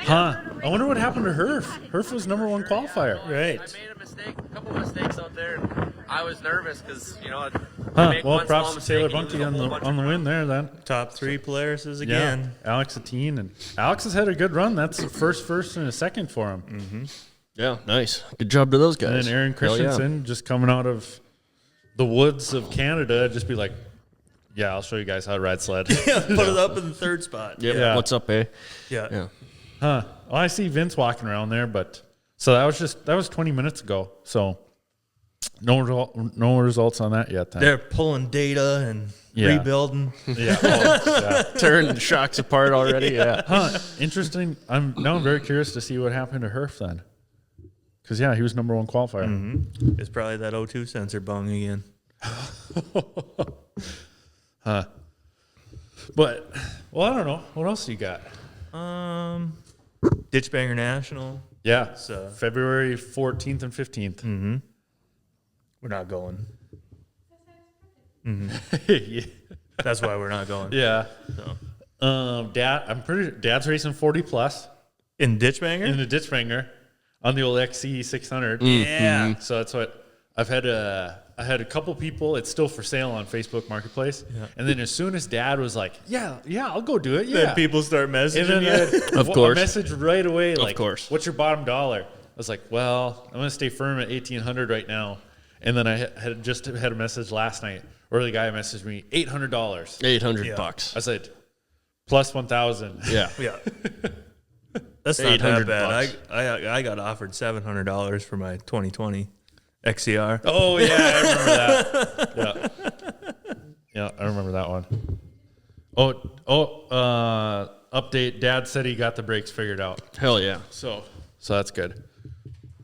A: Huh? I wonder what happened to Herf. Herf was number 1 qualifier.
B: Right.
G: I made a mistake, a couple mistakes out there. And I was nervous because, you know,
A: Huh?
G: make
A: Well,
G: one
A: props
G: small
A: to Taylor
G: mistake and you
A: Bunky
G: lose a whole
A: on the
G: bunch of
A: win there. Then
B: Top 3 Polarises again.
A: yeah, Alex Atine, and Alex has had a good run. That's the first, and a second for him.
B: Mm-hmm.
C: Yeah, nice. Good job to those guys.
A: And then Aaron
C: Hell yeah.
A: Christensen just coming out of the woods of Canada, just be like, "Yeah, I'll show you guys how to ride sled."
B: Put it up in the 3rd spot.
C: Yep.
A: Yeah.
C: What's up, eh?
B: Yeah.
C: Yeah.
A: Huh? Well, I see Vince walking around there, but so that was 20 minutes ago. So no results on that yet. Then.
B: They're pulling data and rebuilding.
A: Yeah. Yeah.
C: Tearing the shocks apart already. Yeah.
A: Huh? Interesting. I'm very curious to see what happened to Herf then. Because he was number 1 qualifier.
B: Mm-hmm. It's probably that O2 sensor bung again.
A: Huh? But I don't know. What else you got?
B: Ditch Banger National.
A: Yeah.
B: So
A: February 14th and 15th.
B: Mm-hmm. We're not going.
A: Yeah.
B: That's why we're not going.
A: Yeah.
B: So.
A: Dad's racing 40 plus
B: In Ditch Banger?
A: in the ditch banger on the old XC 600.
B: Yeah.
A: So that's what I had a couple people. It's still for sale on Facebook Marketplace. Yeah. And then as soon as Dad was like, yeah, I'll go do it. Yeah.
B: Then people start messaging
A: And then
B: you.
A: I
C: Of course.
A: a message right away like,
C: course.
A: what's your bottom dollar? I was like, well, I'm going to stay firm at 1,800 right now. And then I had just had a message last night where the guy messaged me $800.
C: $800.
A: I said, plus 1,000.
C: Yeah.
B: Yeah. That's not that
C: $800
B: bad. I got offered $700 for my 2020 XCR.
A: Oh, yeah, I remember that. Yeah, I remember that one. Update. Dad said he got the brakes figured out.
C: Hell yeah.
A: So that's good.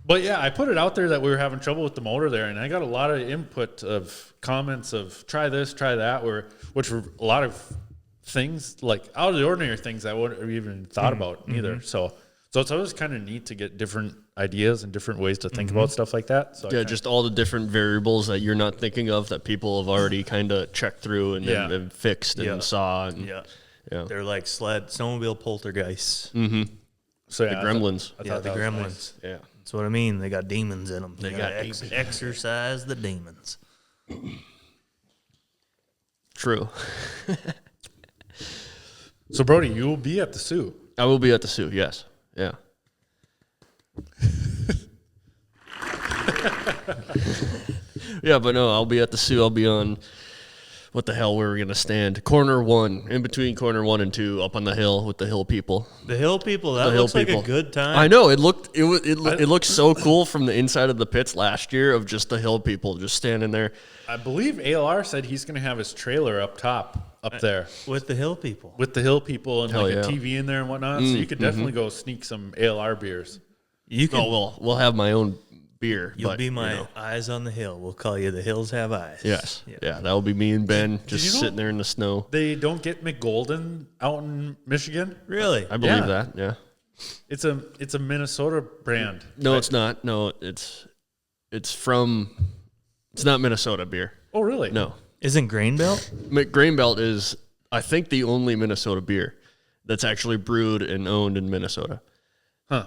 A: But yeah, I put it out there that we were having trouble with the motor there, and I got a lot of input of comments of try this, try that, which were a lot of things like out of the ordinary things I wouldn't have even thought about either. So it's always kind of neat to get different ideas and different ways to think about stuff like that. So
C: Yeah, just all the different variables that you're not thinking of that people have already kind of checked through and fixed and saw. And,
B: Yeah.
C: Yeah.
B: They're like snowmobile poltergeists.
A: so
C: The gremlins.
A: I
B: Yeah,
A: thought
B: the
A: that was
B: gremlins.
A: nice.
C: Yeah.
B: That's what I mean. They got demons in them. They
C: got
B: got
C: demons.
B: exercise the demons.
C: True.
A: So Brody, you will be at the Sioux.
C: I will be at the Sioux, yes. Yeah. Yeah, but no, I'll be at the Sioux. I'll be on what the hell we were going to stand. Corner 1, in between corner 1 and 2, up on the hill with the hill people.
B: The hill people, that
C: hill
B: looks like
C: people.
B: a good time.
C: I know, it looked so cool from the inside of the pits last year of just the hill people just standing there.
A: I believe ALR said he's going to have his trailer up top, up there.
B: With the hill people.
A: With the hill people and
C: Hell
A: like
C: yeah.
A: a TV in there and whatnot. So you could definitely go sneak some ALR beers.
B: You can,
C: We'll have my own beer.
B: you'll be my eyes on the hill. We'll call you the hills have eyes.
C: Yes. Yeah, that will be me and Ben just
A: you know
C: sitting there in the snow.
A: They don't get McGolden out in Michigan.
B: Really?
C: I believe
A: Yeah.
C: that, yeah.
A: It's a Minnesota brand.
C: No, it's not. No, it's not Minnesota beer.
A: Oh, really?
C: No.
B: Isn't Grain Belt?
C: Grainbelt is, I think, the only Minnesota beer that's actually brewed and owned in Minnesota.
A: Huh.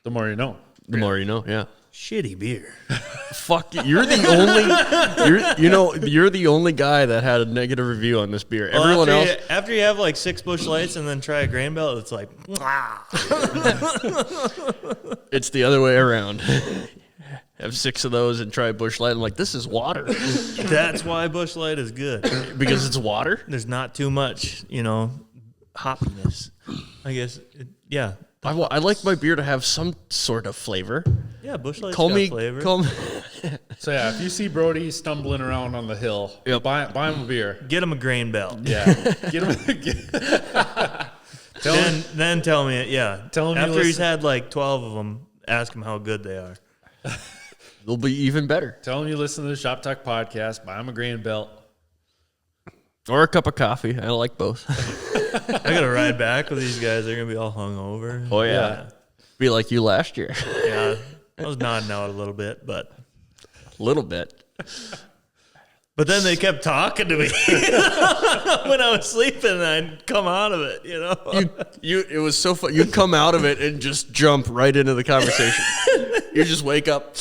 A: The more you know.
C: The more you know, yeah.
B: Shitty beer.
C: Fuck, you're the only, you're the only guy that had a negative review on this beer.
B: Well,
C: Everyone else,
B: after you have like 6 Busch Lights and then try a Grain Belt, it's like,
C: it's the other way around. Have 6 of those and try Busch Light. I'm like, this is water
B: that's why Busch Light is good.
C: because it's water.
B: There's not too much, hoppiness. I guess, yeah.
C: I like my beer to have some sort of flavor.
B: Yeah, Busch Light's
C: Call
B: got
C: me,
B: flavor.
A: So yeah, if you see Brody stumbling around on the hill,
C: Yep.
A: buy him a beer.
B: Get him a Grain Belt.
A: Yeah. Get him.
B: Then tell me, yeah.
A: Tell him you
B: after he's
A: listen.
B: had like 12 of them, ask him how good they are.
C: They'll be even better.
A: Tell him you listen to the Shop Talk podcast. Buy him a grain belt.
C: Or a cup of coffee. I like both.
B: I gotta ride back with these guys. They're gonna be all hungover.
C: Oh, yeah. Be like you last year.
B: Yeah. I was nodding out a little bit, but
C: A little bit.
B: then they kept talking to me when I was sleeping, and I'd come out of it.
C: It was so fun. You come out of it and just jump right into the conversation. You just wake up.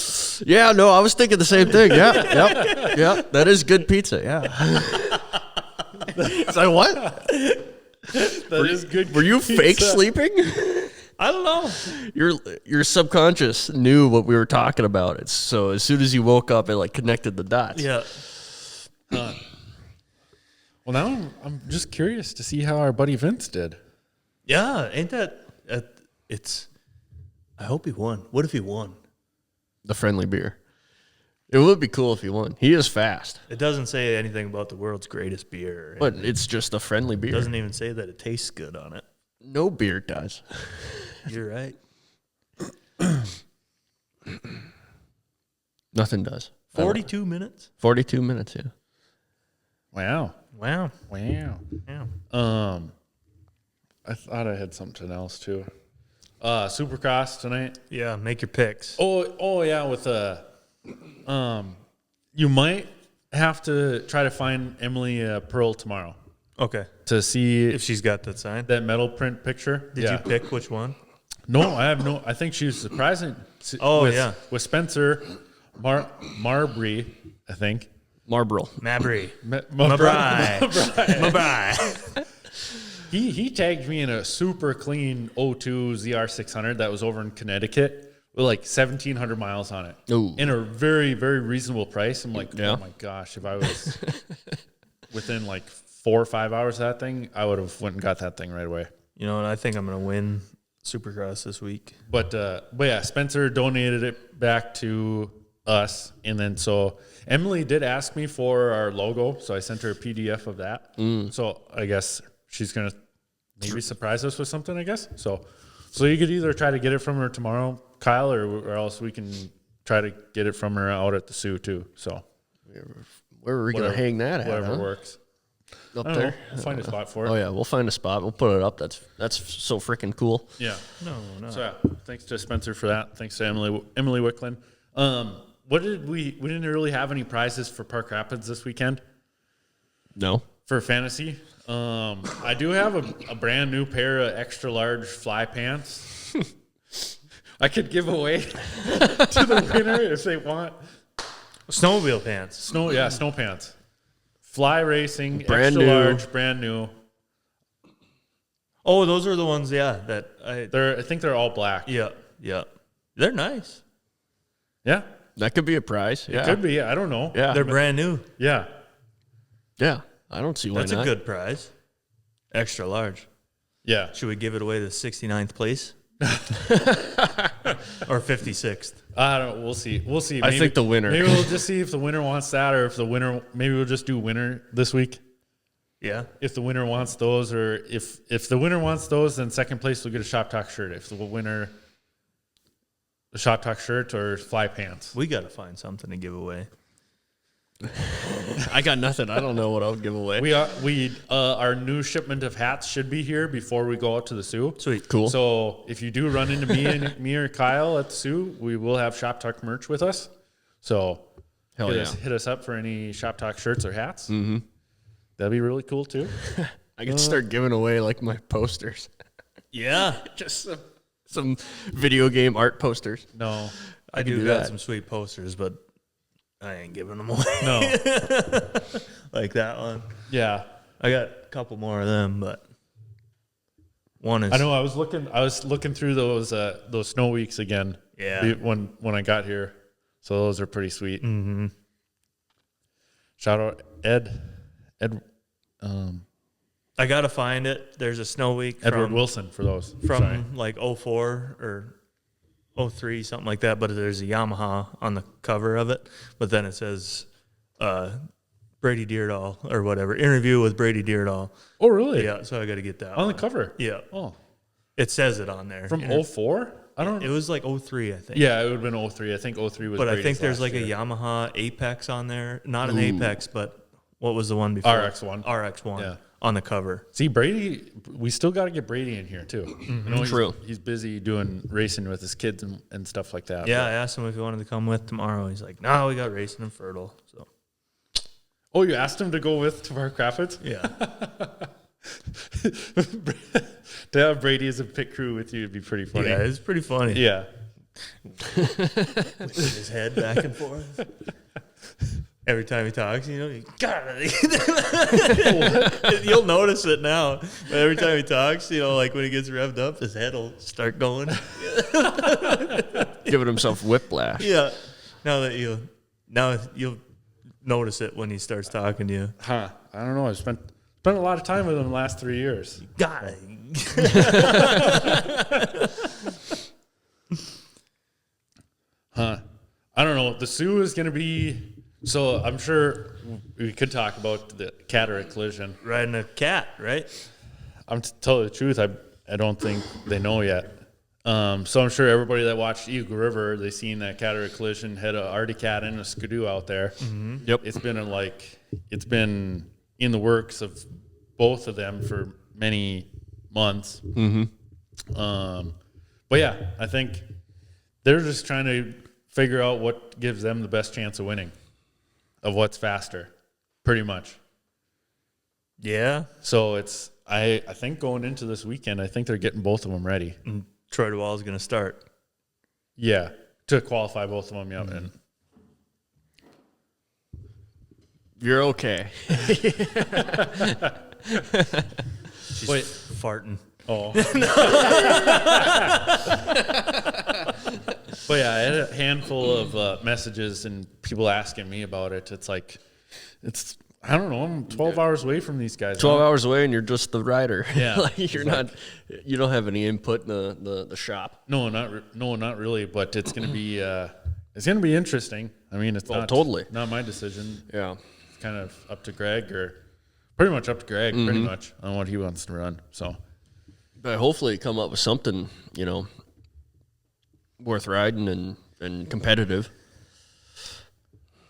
C: Yeah, no, I was thinking the same thing. Yeah. That is good pizza. Yeah. It's like, what?
A: That is good.
C: Were you fake
A: pizza.
C: sleeping?
B: I don't know.
C: Your subconscious knew what we were talking about. So as soon as you woke up, it like connected the dots.
B: Yeah.
A: Well, now I'm just curious to see how our buddy Vince did.
B: Yeah. Ain't that? It's. I hope he won. What if he won?
C: The friendly beer. It would be cool if he won. He is fast,
B: It doesn't say anything about the world's greatest beer.
C: but it's just a friendly
B: It
C: beer.
B: doesn't even say that it tastes good on it.
C: No beer does.
B: You're right.
C: Nothing does.
B: 42 minutes.
C: 42 minutes, yeah.
A: Wow.
B: Wow.
A: Wow.
B: Yeah.
A: I thought I had something else too. Supercross tonight.
B: Yeah. Make your picks.
A: Oh yeah, with you might have to try to find Emily Pearl tomorrow
B: Okay.
A: to see
B: If she's got that sign.
A: that metal print picture.
B: Did you pick which one?
A: No, I have no. I think she was surprising.
B: Oh,
A: with,
B: yeah.
A: with Spencer Marbury, I think.
C: Marlboro.
B: Mabry.
A: Mabry.
B: Mabry.
A: He tagged me in a super clean 02 ZR600 that was over in Connecticut with like 1,700 miles on it.
C: Ooh.
A: In a very, very reasonable price. I'm like,
C: Yeah.
A: oh my gosh, if I was within like 4 or 5 hours of that thing, I would have went and got that thing right away.
B: You know, and I think I'm going to win Supercross this week.
A: But yeah, Spencer donated it back to us. And then so Emily did ask me for our logo. So I sent her a PDF of that. So I guess she's going to maybe surprise us with something, I guess. So you could either try to get it from her tomorrow, Kyle, or else we can try to get it from her out at the Sioux too. So
C: Where are we going to hang that at?
A: whatever
C: huh?
A: works.
C: Up
A: I don't
C: there?
A: know. We'll find a spot for it.
C: Oh, yeah. We'll find a spot. We'll put it up. That's so freaking cool.
A: Yeah.
B: No.
A: So yeah, thanks to Spencer for that. Thanks to Emily Wicklund. What did we didn't really have any prizes for Park Rapids this weekend
C: No.
A: for fantasy. I do have a brand new pair of extra large fly pants. I could give away to the winner if they want.
B: Snowmobile pants.
A: Snow pants. Fly racing,
C: Brand
A: extra
C: new.
A: large, brand new.
B: Oh, those are the ones, yeah, that
A: I think they're all black.
B: yeah. They're nice.
A: Yeah.
C: That could be a prize. Yeah.
A: Could be. I don't know.
C: Yeah.
B: They're brand new.
A: Yeah.
C: Yeah, I don't see why
B: That's
C: not.
B: a good prize. Extra large.
A: Yeah.
B: Should we give it away to 69th place? Or 56th?
A: I don't know. We'll see. We'll see.
C: I think the winner.
A: Maybe we'll just see if the winner wants that, or if the winner. Maybe we'll just do winner this week.
B: Yeah.
A: If the winner wants those, or if the winner wants those, then second place will get a Shop Talk shirt. If the winner, the Shop Talk shirt or fly pants.
B: We got to find something to give away.
C: I got nothing. I don't know what I'll give away.
A: Our new shipment of hats should be here before we go out to the Sioux.
B: Sweet.
C: Cool.
A: So if you do run into me or Kyle at the Sioux, we will have Shop Talk merch with us. So hit us up for any Shop Talk shirts or hats. Mm-hmm. That'd be really cool too.
C: I can start giving away like my posters.
B: Yeah.
C: Just some video game art posters.
A: No,
B: I do got some sweet posters, but I ain't giving them away.
A: no.
B: Like that one.
A: Yeah.
B: I got a couple more of them, but one is.
A: I know. I was looking through those snow weeks again.
B: Yeah.
A: When I got here, so those are pretty sweet.
B: Mm-hmm.
A: Shout out Ed.
B: I gotta find it. There's a snow week.
A: Edward Wilson for those.
B: From like 04 or 03, something like that. But there's a Yamaha on the cover of it. But then it says Brady Deerdahl or whatever. Interview with Brady Deerdahl.
A: Oh, really?
B: Yeah. So I got to get that
A: on
B: one.
A: the cover.
B: Yeah.
A: Oh,
B: it says it on there.
A: From 04? I don't.
B: It was like 03, I think.
A: Yeah, it would have been 03. I think 03 was.
B: But I
A: Brady's
B: think there's
A: last
B: like
A: year.
B: a Yamaha Apex on there. Not an Apex, but what was the one before?
A: RX1.
B: RX1.
A: Yeah.
B: On the cover.
A: See, Brady, we still got to get Brady in here too.
B: Mm-hmm.
A: I know
C: True.
A: He's busy doing racing with his kids and stuff like that.
B: Yeah, I asked him if he wanted to come with tomorrow. He's like, no, we got racing in Fertile. So.
A: Oh, you asked him to go with to Park Rapids?
B: Yeah.
A: To have Brady as a pit crew with you would be pretty funny.
B: Yeah, it's pretty funny.
A: Yeah.
B: With his head back and forth. Every time he talks, you you'll notice it now. But every time he talks, like when he gets revved up, his head will start going.
C: Giving himself whiplash.
B: Yeah. Now you'll notice it when he starts talking to you.
A: Huh. I don't know. I've spent a lot of time with him the last 3 years.
B: Got it.
A: Huh. I don't know. The Sioux is going to be... So I'm sure we could talk about the cataract collision.
B: Riding a cat, right?
A: I'm to tell you the truth, I don't think they know yet. So I'm sure everybody that watched Eagle River, they seen that cataract collision, had a Arctic Cat and a Skidoo out there.
B: Mm-hmm.
C: Yep.
A: It's been in the works of both of them for many months.
C: Mm-hmm.
A: But yeah, I think they're just trying to figure out what gives them the best chance of winning, of what's faster, pretty much.
B: Yeah.
A: So I think going into this weekend, I think they're getting both of them ready.
B: And Troy DeWall is going to start.
A: Yeah, to qualify both of them. Yeah, and
C: You're okay.
B: She's
A: Wait.
B: farting.
A: oh. But yeah, I had a handful of messages and people asking me about it. I don't know. I'm 12 hours away from these guys.
C: 12 hours away and you're just the rider.
A: Yeah.
C: Like you don't have any input in the shop.
A: No, not really. But it's gonna be interesting. I mean, it's not
C: totally
A: not my decision.
C: Yeah.
A: It's kind of up to Greg, or pretty much up to Greg,
C: Mm-hmm.
A: pretty much on what he wants to run. So,
C: But hopefully come up with something, worth riding and competitive.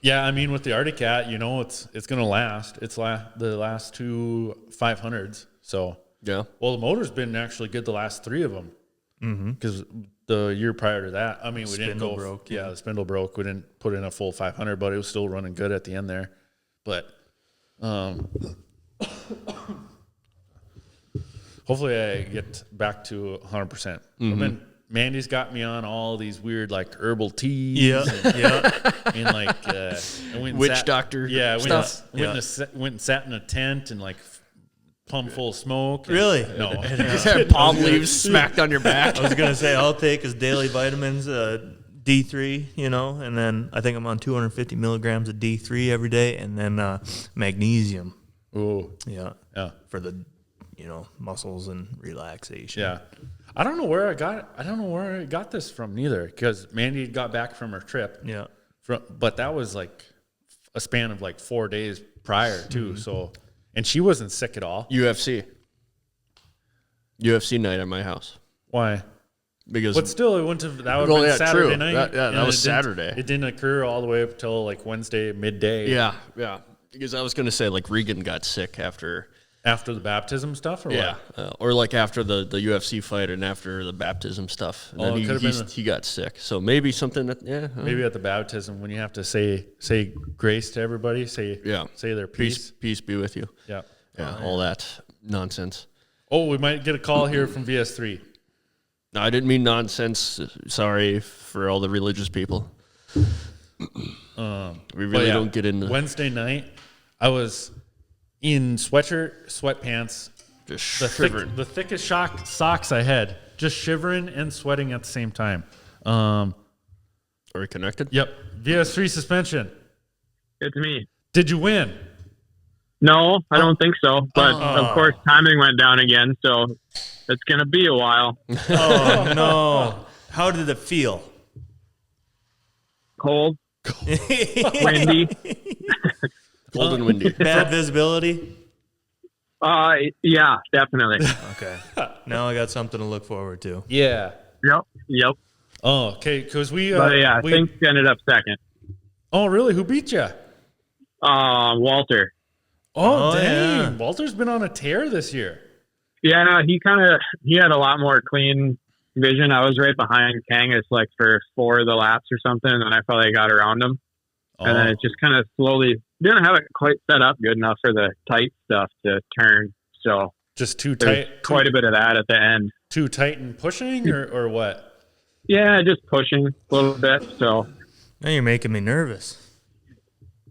A: yeah, I mean, with the Arctic Cat, it's gonna last. It's the last two 500s. So
C: Yeah.
A: well, the motor's been actually good the last three of them. Because the year prior to that, I mean, we didn't
B: Spindle
A: go.
B: broke,
A: Yeah, the spindle broke. We didn't put in a full 500, but it was still running good at the end there. But hopefully, I get back to 100%. Mandy's got me on all these weird like herbal teas.
B: Yeah. Yeah.
A: And like I went and
C: Witch doctor
A: Yeah,
C: stuff.
A: went and sat in a tent and like plumb full of smoke. And-
B: Really?
A: No.
C: Just have palm leaves smacked on your back.
B: I was going to say, I'll take his daily vitamins, D3, and then I think I'm on 250 milligrams of D3 every day, and then magnesium.
A: Ooh.
B: Yeah.
A: Yeah.
B: For the, muscles and relaxation.
A: Yeah. I don't know where I got this from neither, because Mandy got back from her trip.
B: Yeah.
A: But that was like a span of like 4 days prior too. So, and she wasn't sick at all.
C: UFC night at my house.
A: Why?
C: Because
A: But still, it wouldn't have. That would have been Saturday
C: true.
A: night.
C: That was Saturday.
A: It didn't occur all the way up till like Wednesday midday.
C: Yeah. Because I was gonna say like Regan got sick after
A: After the baptism stuff, or what?
C: or like after the UFC fight and after the baptism stuff. And
A: Oh, it
C: then
A: could've been
C: he got sick. So maybe something that
A: Maybe at the baptism when you have to say grace to everybody, say their piece.
C: peace be with you.
A: Yeah.
C: All that nonsense.
A: Oh, we might get a call here from VS3.
C: No, I didn't mean nonsense. Sorry for all the religious people. We really don't get into
A: Wednesday night. I was in sweatpants,
C: just shivering.
A: the thickest socks I had, just shivering and sweating at the same time.
C: Are we connected?
A: Yep. VS3 Suspension.
E: It's me.
A: Did you win?
E: No, I don't think so. But of course, timing went down again, so it's going to be a while.
B: Oh, no. How did it feel?
E: Cold, windy.
C: Cold and windy.
B: Bad visibility?
E: Yeah, definitely.
B: Okay. Now I got something to look forward to.
A: Yeah.
E: Yep.
A: Oh, okay. Because we.
E: But yeah, I think ended up second.
A: Oh, really? Who beat you?
E: Walter.
A: Oh, dang.
B: yeah.
A: Walter's been on a tear this year.
E: Yeah, no, he had a lot more clean vision. I was right behind Kangas like for 4 of the laps or something, and I probably got around him. And then it just kind of slowly didn't have it quite set up good enough for the tight stuff to turn. So
A: just too
E: there's
A: tight.
E: quite a bit of that at the end.
A: Too tight and pushing, or what?
E: Yeah, just pushing a little bit. So
B: Now you're making me nervous.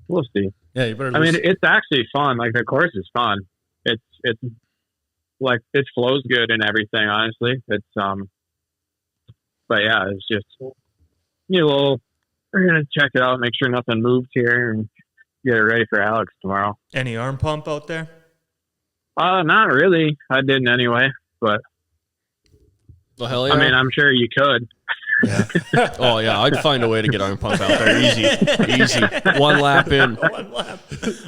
E: we'll see.
A: Yeah, you better.
E: I mean, it's actually fun. Like the course is fun. It's like it flows good and everything. Honestly, it's but yeah, it's just we're gonna check it out, make sure nothing moves here, and get it ready for Alex tomorrow.
B: Any arm pump out there?
E: Not really. I didn't anyway, but
C: Well, hell yeah.
E: I mean, I'm sure you could.
C: Oh yeah, I'd find a way to get arm pump out there. Easy. 1 lap in.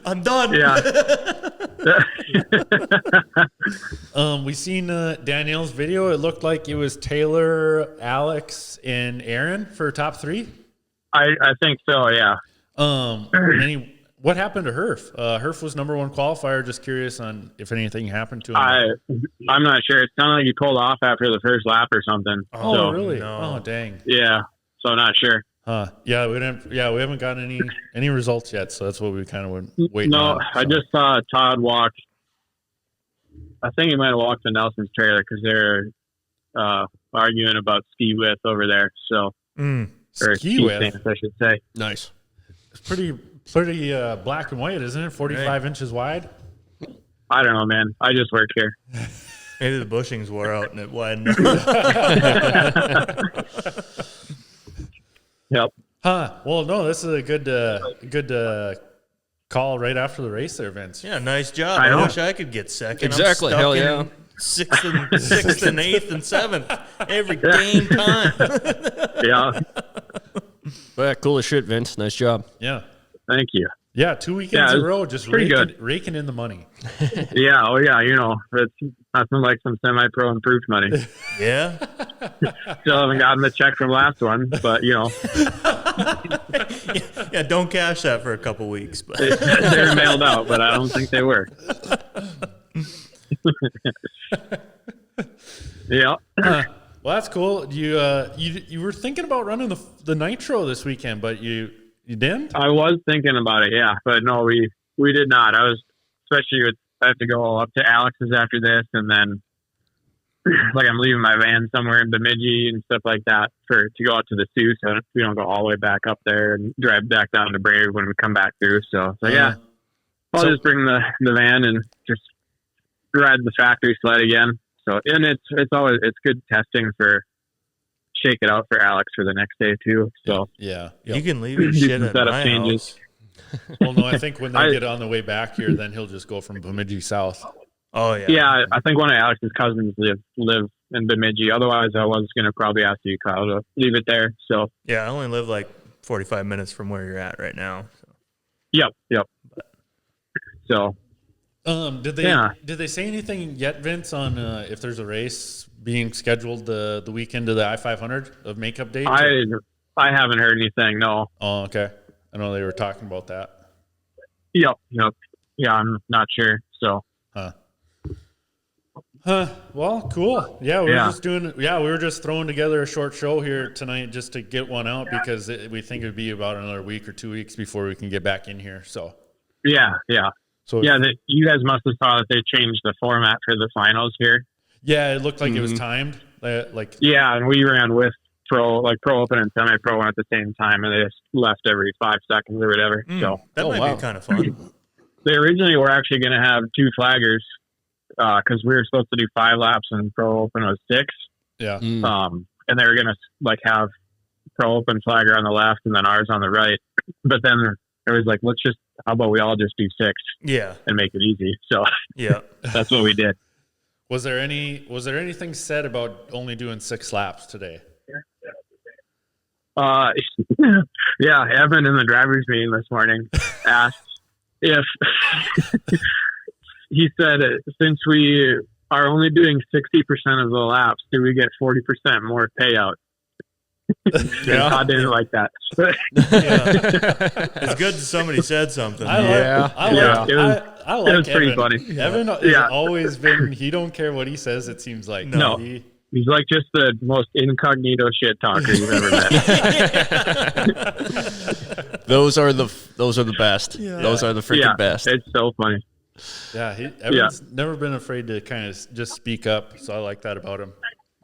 B: I'm done.
E: Yeah.
A: We seen Danielle's video. It looked like it was Taylor, Alex, and Aaron for top 3.
E: I think so. Yeah.
A: What happened to Herf? Herf was number 1 qualifier. Just curious on if anything happened to him.
E: I'm not sure. It sounded like he pulled off after the first lap or something.
A: Oh,
E: so,
A: really?
B: no.
A: Oh, dang.
E: Yeah. So I'm not sure.
A: Yeah, we haven't gotten any results yet. So that's what we kind of waiting
E: No,
A: on.
E: I just saw Todd walk. I think he might have walked to Nelson's trailer because they're arguing about ski width over there. So or
A: ski width,
E: stance, I should say.
C: Nice.
A: It's pretty black and white, isn't it? 45 inches wide.
E: I don't know, man. I just work here.
B: Maybe the bushings wore out and it widened.
E: Yep.
A: Well, no, this is a good call right after the race there, Vince.
B: Yeah, nice job.
E: I know.
B: I wish I could get second.
C: Exactly.
B: I'm
C: Hell
B: stuck
C: yeah.
B: in 6th and 8th and 7th every dang time.
E: Yeah.
C: But yeah, cool as shit, Vince. Nice job.
A: Yeah.
E: Thank you.
A: Yeah, 2 weekends
E: Yeah,
A: in a row, just
E: pretty good.
A: raking in the money.
E: Yeah. Oh, yeah. It's nothing like some semi-pro improved money.
B: Yeah.
E: Still haven't gotten the check from last one, but
B: Yeah, don't cash that for a couple weeks. But
E: they were mailed out, but I don't think they were. Yeah.
A: Well, that's cool. You were thinking about running the nitro this weekend, but you didn't?
E: I was thinking about it, yeah, but no, we did not. I have to go up to Alex's after this, and then like I'm leaving my van somewhere in Bemidji and stuff like that to go out to the Sioux, so we don't go all the way back up there and drive back down to Brave when we come back through. So yeah, I'll just bring the van and just ride the factory sled again. So and it's good testing for shake it out for Alex for the next day too. So
A: Yeah.
B: you can leave your shit at
E: Setup
B: my
E: changes.
B: house.
A: Well, no, I think when they get on the way back here, then he'll just go from Bemidji south.
B: Oh yeah.
E: Yeah, I think one of Alex's cousins live in Bemidji. Otherwise, I was going to probably ask you, Kyle, to leave it there. So
B: Yeah, I only live like 45 minutes from where you're at right now. So.
E: Yep. So,
A: Did they say anything yet, Vince, on if there's a race being scheduled the weekend of the I-500 of makeup date?
E: I haven't heard anything. No.
A: Oh, okay. I know they were talking about that.
E: Yep. Yeah, I'm not sure. So.
A: Well, cool. Yeah, we were just throwing together a short show here tonight just to get one out because we think it'd be about another week or 2 weeks before we can get back in here. So. Yeah.
E: So you guys must have saw that they changed the format for the finals here.
A: Yeah, it looked like it was timed.
E: Yeah, and we ran with Pro Open and Semi Pro at the same time, and they just left every 5 seconds or whatever. So
B: that might be kind of fun.
E: They originally were actually going to have 2 flaggers because we were supposed to do 5 laps and Pro Open was 6.
A: Yeah.
E: And they were going to have Pro Open flagger on the left and then ours on the right. But then it was like, how about we all just do 6?
B: Yeah.
E: And make it easy. So
B: yeah,
E: that's what we did.
A: Was there anything said about only doing 6 laps today?
E: Yeah, Evan in the driver's meeting this morning asked if he said, since we are only doing 60% of the laps, do we get 40% more payout? Yeah. Todd didn't like that.
B: It's good somebody said something.
A: It was
E: pretty funny.
A: Evan has always been, he don't care what he says, it seems like.
E: No. He's like just the most incognito shit talker you've ever met.
C: Those are the best. Yeah. Those are the freaking best.
E: It's so funny.
A: Yeah, Evan's never been afraid to kind of just speak up, so I like that about him.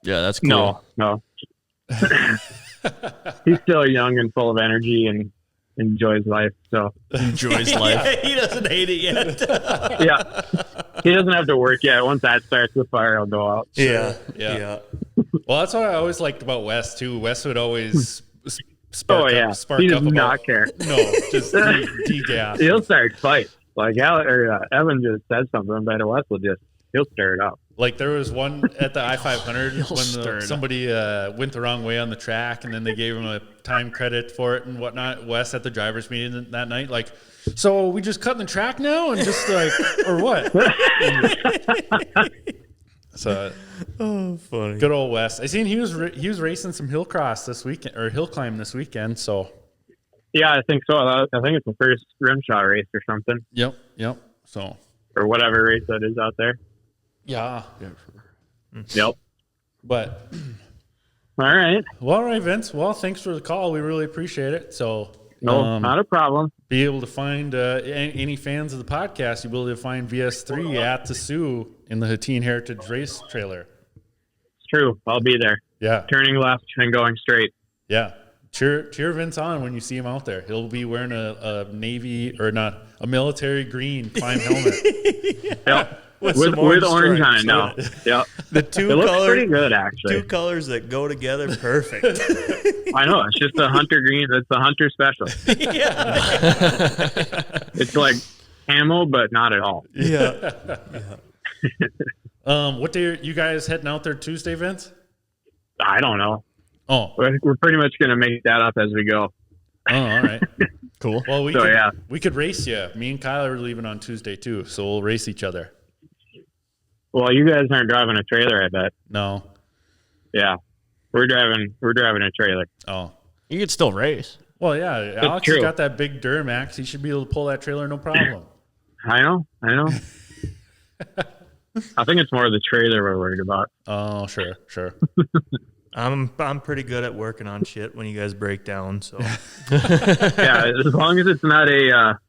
C: Yeah, that's cool.
E: No. He's still young and full of energy and enjoys life. So
C: enjoys life.
B: He doesn't hate it yet.
E: Yeah, he doesn't have to work yet. Once that starts, the fire will go out.
A: Sure. Yeah. Well, that's what I always liked about Wes too. Wes would always spark up.
E: He does not care.
A: No, just de-gas.
E: He'll start fights. Like Evan just said something, but Wes he'll stir it up.
A: Like there was one at the I-500 when somebody went the wrong way on the track, and then they gave him a time credit for it and whatnot. Wes at the driver's meeting that night, like, so we just cutting the track now and just like, or what? So,
B: funny.
A: Good old Wes. I seen he was racing some hill cross this weekend or hill climb this weekend. So,
E: yeah, I think so. I think it's the first rim shot race or something.
A: Yep. So,
E: or whatever race that is out there.
A: Yeah.
E: Yep.
A: But
E: all right.
A: Well, all right, Vince. Well, thanks for the call. We really appreciate it. So
E: no, not a problem.
A: Be able to find any fans of the podcast. You'll be able to find VS3 at the Sioux in the Hatteen Heritage Race trailer.
E: It's true. I'll be there.
A: Yeah.
E: Turning left and going straight.
A: Yeah. Cheer Vince on when you see him out there. He'll be wearing a navy or not a military green climb helmet.
E: Yep. With orange on it now. Yep.
B: The two
E: it looks
B: colors,
E: pretty good, actually.
B: 2 colors that go together perfect.
E: I know. It's just a hunter green. It's the hunter special.
B: Yeah.
E: It's like camo, but not at all.
B: Yeah.
A: What day are you guys heading out there Tuesday, Vince?
E: I don't know.
A: Oh.
E: We're pretty much going to make that up as we go.
A: Oh, all right.
C: Cool.
A: Well, we could race you. Me and Kyle are leaving on Tuesday too, so we'll race each other.
E: Well, you guys aren't driving a trailer, I bet.
A: No.
E: Yeah. We're driving a trailer.
A: Oh.
C: You could still race.
A: Well, yeah. Alex has got that big Duramax. He should be able to pull that trailer no problem.
E: I know. I think it's more the trailer we're worried about.
A: Oh, sure.
B: I'm pretty good at working on shit when you guys break down. So
E: yeah, as long as it's not a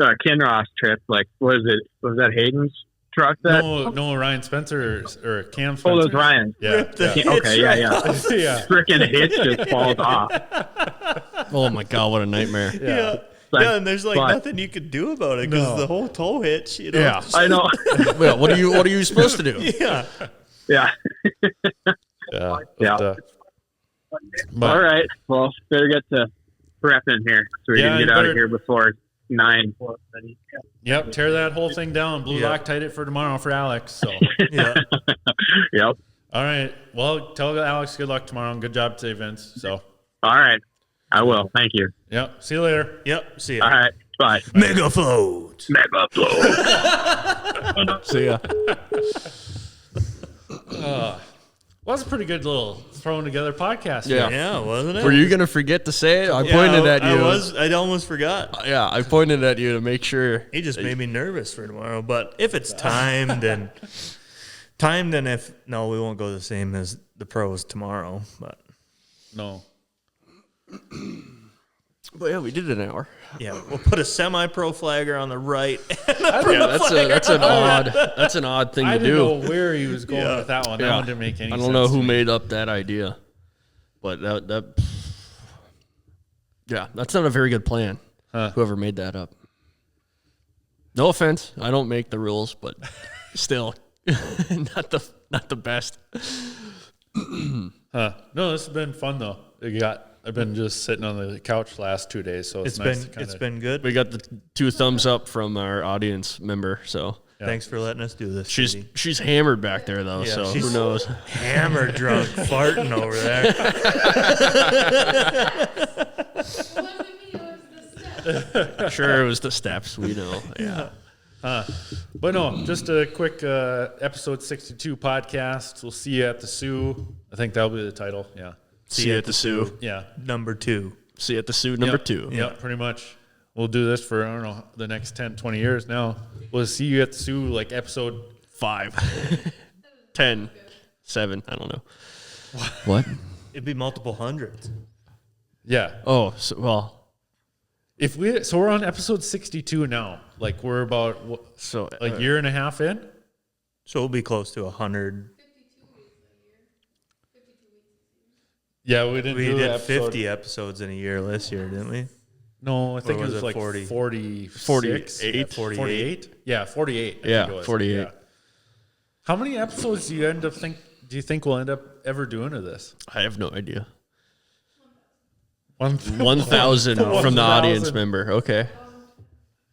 E: Kinross trip. Like, what is it? Was that Hayden's truck?
A: No, Ryan Spencer or Cam Spencer.
E: Oh, that's Ryan.
A: Yeah.
E: Okay. Yeah.
A: Yeah.
E: Freaking hitch just falls off.
C: Oh my god, what a nightmare.
B: Yeah. Yeah, and there's nothing you could do about it because the whole tow hitch, you know.
C: Yeah,
E: I know.
C: Well, what are you supposed to do?
B: Yeah.
E: Yeah.
A: Yeah.
E: All right. Well, better get to prepping here so we can get out of here before 9.
A: Yep, tear that whole thing down. Blue Loctite it for tomorrow for Alex. So
E: Yep.
A: All right. Well, tell Alex good luck tomorrow and good job today, Vince. So
E: all right, I will. Thank you.
A: Yep. See you later.
B: Yep. See you.
E: All right. Bye.
B: Mega float.
E: Mega float.
C: See ya.
A: Well, that's a pretty good little thrown together podcast.
C: Yeah.
B: Yeah, wasn't it?
C: Were you gonna forget to say it? I pointed at you.
B: I almost forgot.
C: Yeah, I pointed at you to make sure.
B: He just made me nervous for tomorrow. But if it's timed, then we won't go the same as the pros tomorrow. But
A: No.
C: But yeah, we did an hour.
B: yeah, we'll put a semi-pro flagger on the right.
C: Yeah, that's an odd thing
A: I
C: to
A: didn't
C: do.
A: know where he was going with that one. That
C: Yeah.
A: one didn't make any sense.
C: I don't know who
A: to me.
C: made up that idea, but that's not a very good plan. Whoever made that up. No offense, I don't make the rules, but still, not the best.
A: No, this has been fun though. I've been just sitting on the couch the last 2 days, so it's nice.
B: It's been good.
C: We got the 2 thumbs up from our audience member, so
B: Thanks for letting us do this.
C: she's hammered back there though, so who knows?
B: Hammer drunk, farting over there.
C: Sure, it was the steps. We know. Yeah.
A: But no, just a quick episode 62 podcast. We'll see you at the Sioux. I think that'll be the title. Yeah.
C: See you at the Sioux.
A: Yeah.
B: Number 2.
C: See you at the Sioux number 2.
A: Yep, pretty much. We'll do this for, I don't know, the next 10, 20 years now. We'll see you at the Sioux, like episode
C: 5. 10. 7. I don't know. What?
B: It'd be multiple hundreds.
A: Yeah.
C: Oh, well.
A: So we're on episode 62 now. Like we're about a year and a half in.
B: So we'll be close to 100.
A: Yeah, we did
B: episode. 50 episodes in a year this year, didn't we?
A: No, I think it was like
B: 40?
A: 48. 48? Yeah, 48.
C: Yeah,
A: think it was.
C: 48.
A: Yeah. How many episodes do you think we'll end up ever doing of this?
C: I have no idea.
A: 1,000
C: from the audience member. Okay.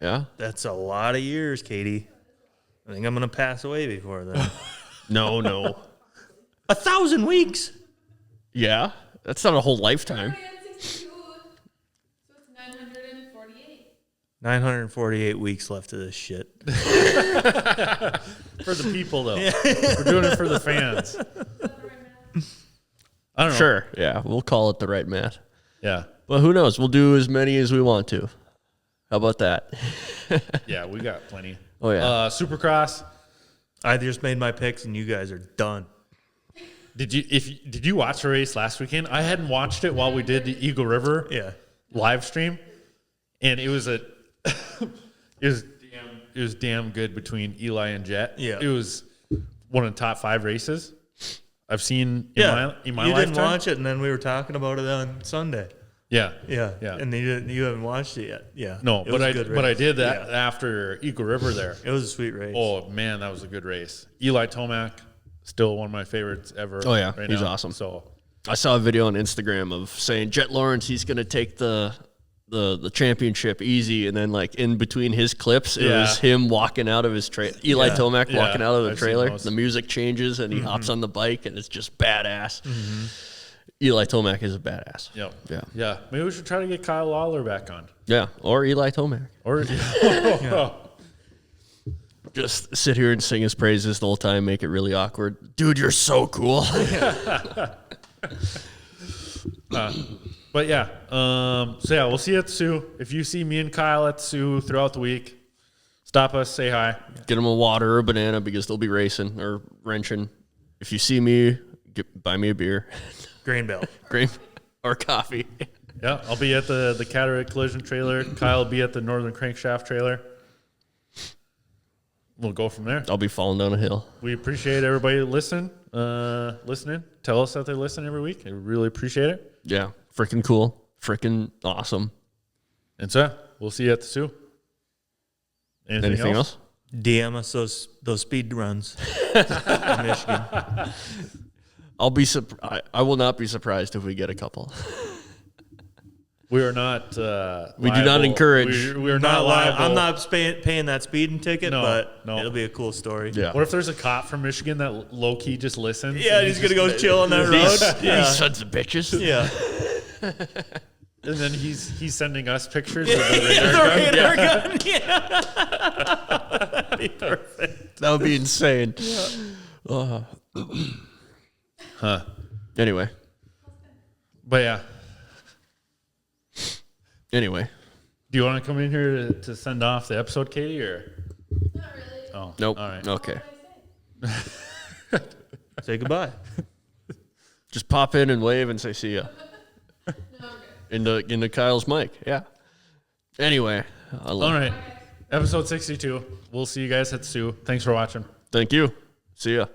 C: Yeah.
B: That's a lot of years, Katie. I think I'm going to pass away before then.
C: No.
B: 1,000 weeks.
C: Yeah. That's not a whole lifetime.
B: 948 weeks left of this shit.
A: For the people, though. We're doing it for the fans. I don't know.
C: Sure. Yeah. We'll call it the right math.
A: Yeah.
C: But who knows? We'll do as many as we want to. How about that?
A: Yeah, we got plenty.
C: Oh, yeah.
A: Supercross.
B: I just made my picks and you guys are done.
A: Did you watch the race last weekend? I hadn't watched it while we did the Eagle River live stream, and it was damn good between Eli and Jet.
B: Yeah,
A: it was one of the top 5 races I've seen in my
B: you
A: lifetime.
B: Didn't watch it, and then we were talking about it on Sunday.
A: Yeah.
B: And you haven't watched it yet. Yeah,
A: no, but I did that after Eagle River there.
B: It was a sweet race.
A: Oh man, that was a good race. Eli Tomac, still one of my favorites ever.
C: Oh yeah,
A: right
C: he's
A: now.
C: awesome.
A: So
C: I saw a video on Instagram of saying Jet Lawrence, he's going to take the championship easy, and then like in between his clips, it was him walking out of his trailer. Eli Tomac walking out of the trailer. The music changes, and he hops on the bike, and it's just badass. Mm-hmm. Eli Tomac is a badass.
A: Yep.
C: Yeah.
A: Yeah. Maybe we should try to get Kyle Lawler back on.
C: Yeah, or Eli Tomac.
A: Or
C: just sit here and sing his praises the whole time, make it really awkward. Dude, you're so cool.
A: But yeah, we'll see you at the Sioux. If you see me and Kyle at the Sioux throughout the week, stop us, say hi.
C: Get them a water or a banana because they'll be racing or wrenching. If you see me, buy me a beer.
B: Grain Belt.
C: Or coffee.
A: Yeah, I'll be at the Cataract Collision trailer. Kyle will be at the Northern Crankshaft trailer. We'll go from there.
C: I'll be falling down a hill.
A: We appreciate everybody listening. Tell us that they listen every week. I really appreciate it.
C: Yeah, freaking cool. Freaking awesome.
A: And so, we'll see you at the Sioux. Anything else?
B: DM us those speed runs in Michigan.
C: I will not be surprised if we get a couple.
A: We are not.
C: We do not encourage.
A: We're not liable.
B: I'm not paying that speeding ticket, but
A: no.
B: it'll be a cool story.
C: Yeah.
A: What if there's a cop from Michigan that low key just listens?
B: Yeah, he's gonna go chill on that road.
C: These sons of bitches.
B: Yeah.
A: And then he's sending us pictures of the radar gun.
B: Yeah. That'd be perfect.
C: That would be insane. Anyway.
A: But yeah.
C: Anyway.
A: Do you want to come in here to send off the episode, Katie, or?
H: Not really.
A: Oh.
C: Nope.
A: All right.
C: Okay.
B: Say goodbye.
C: Just pop in and wave and say see ya.
H: No, I'm good.
C: Into Kyle's mic. Yeah. Anyway.
A: All right. Episode 62. We'll see you guys at Sioux. Thanks for watching.
C: Thank you. See ya.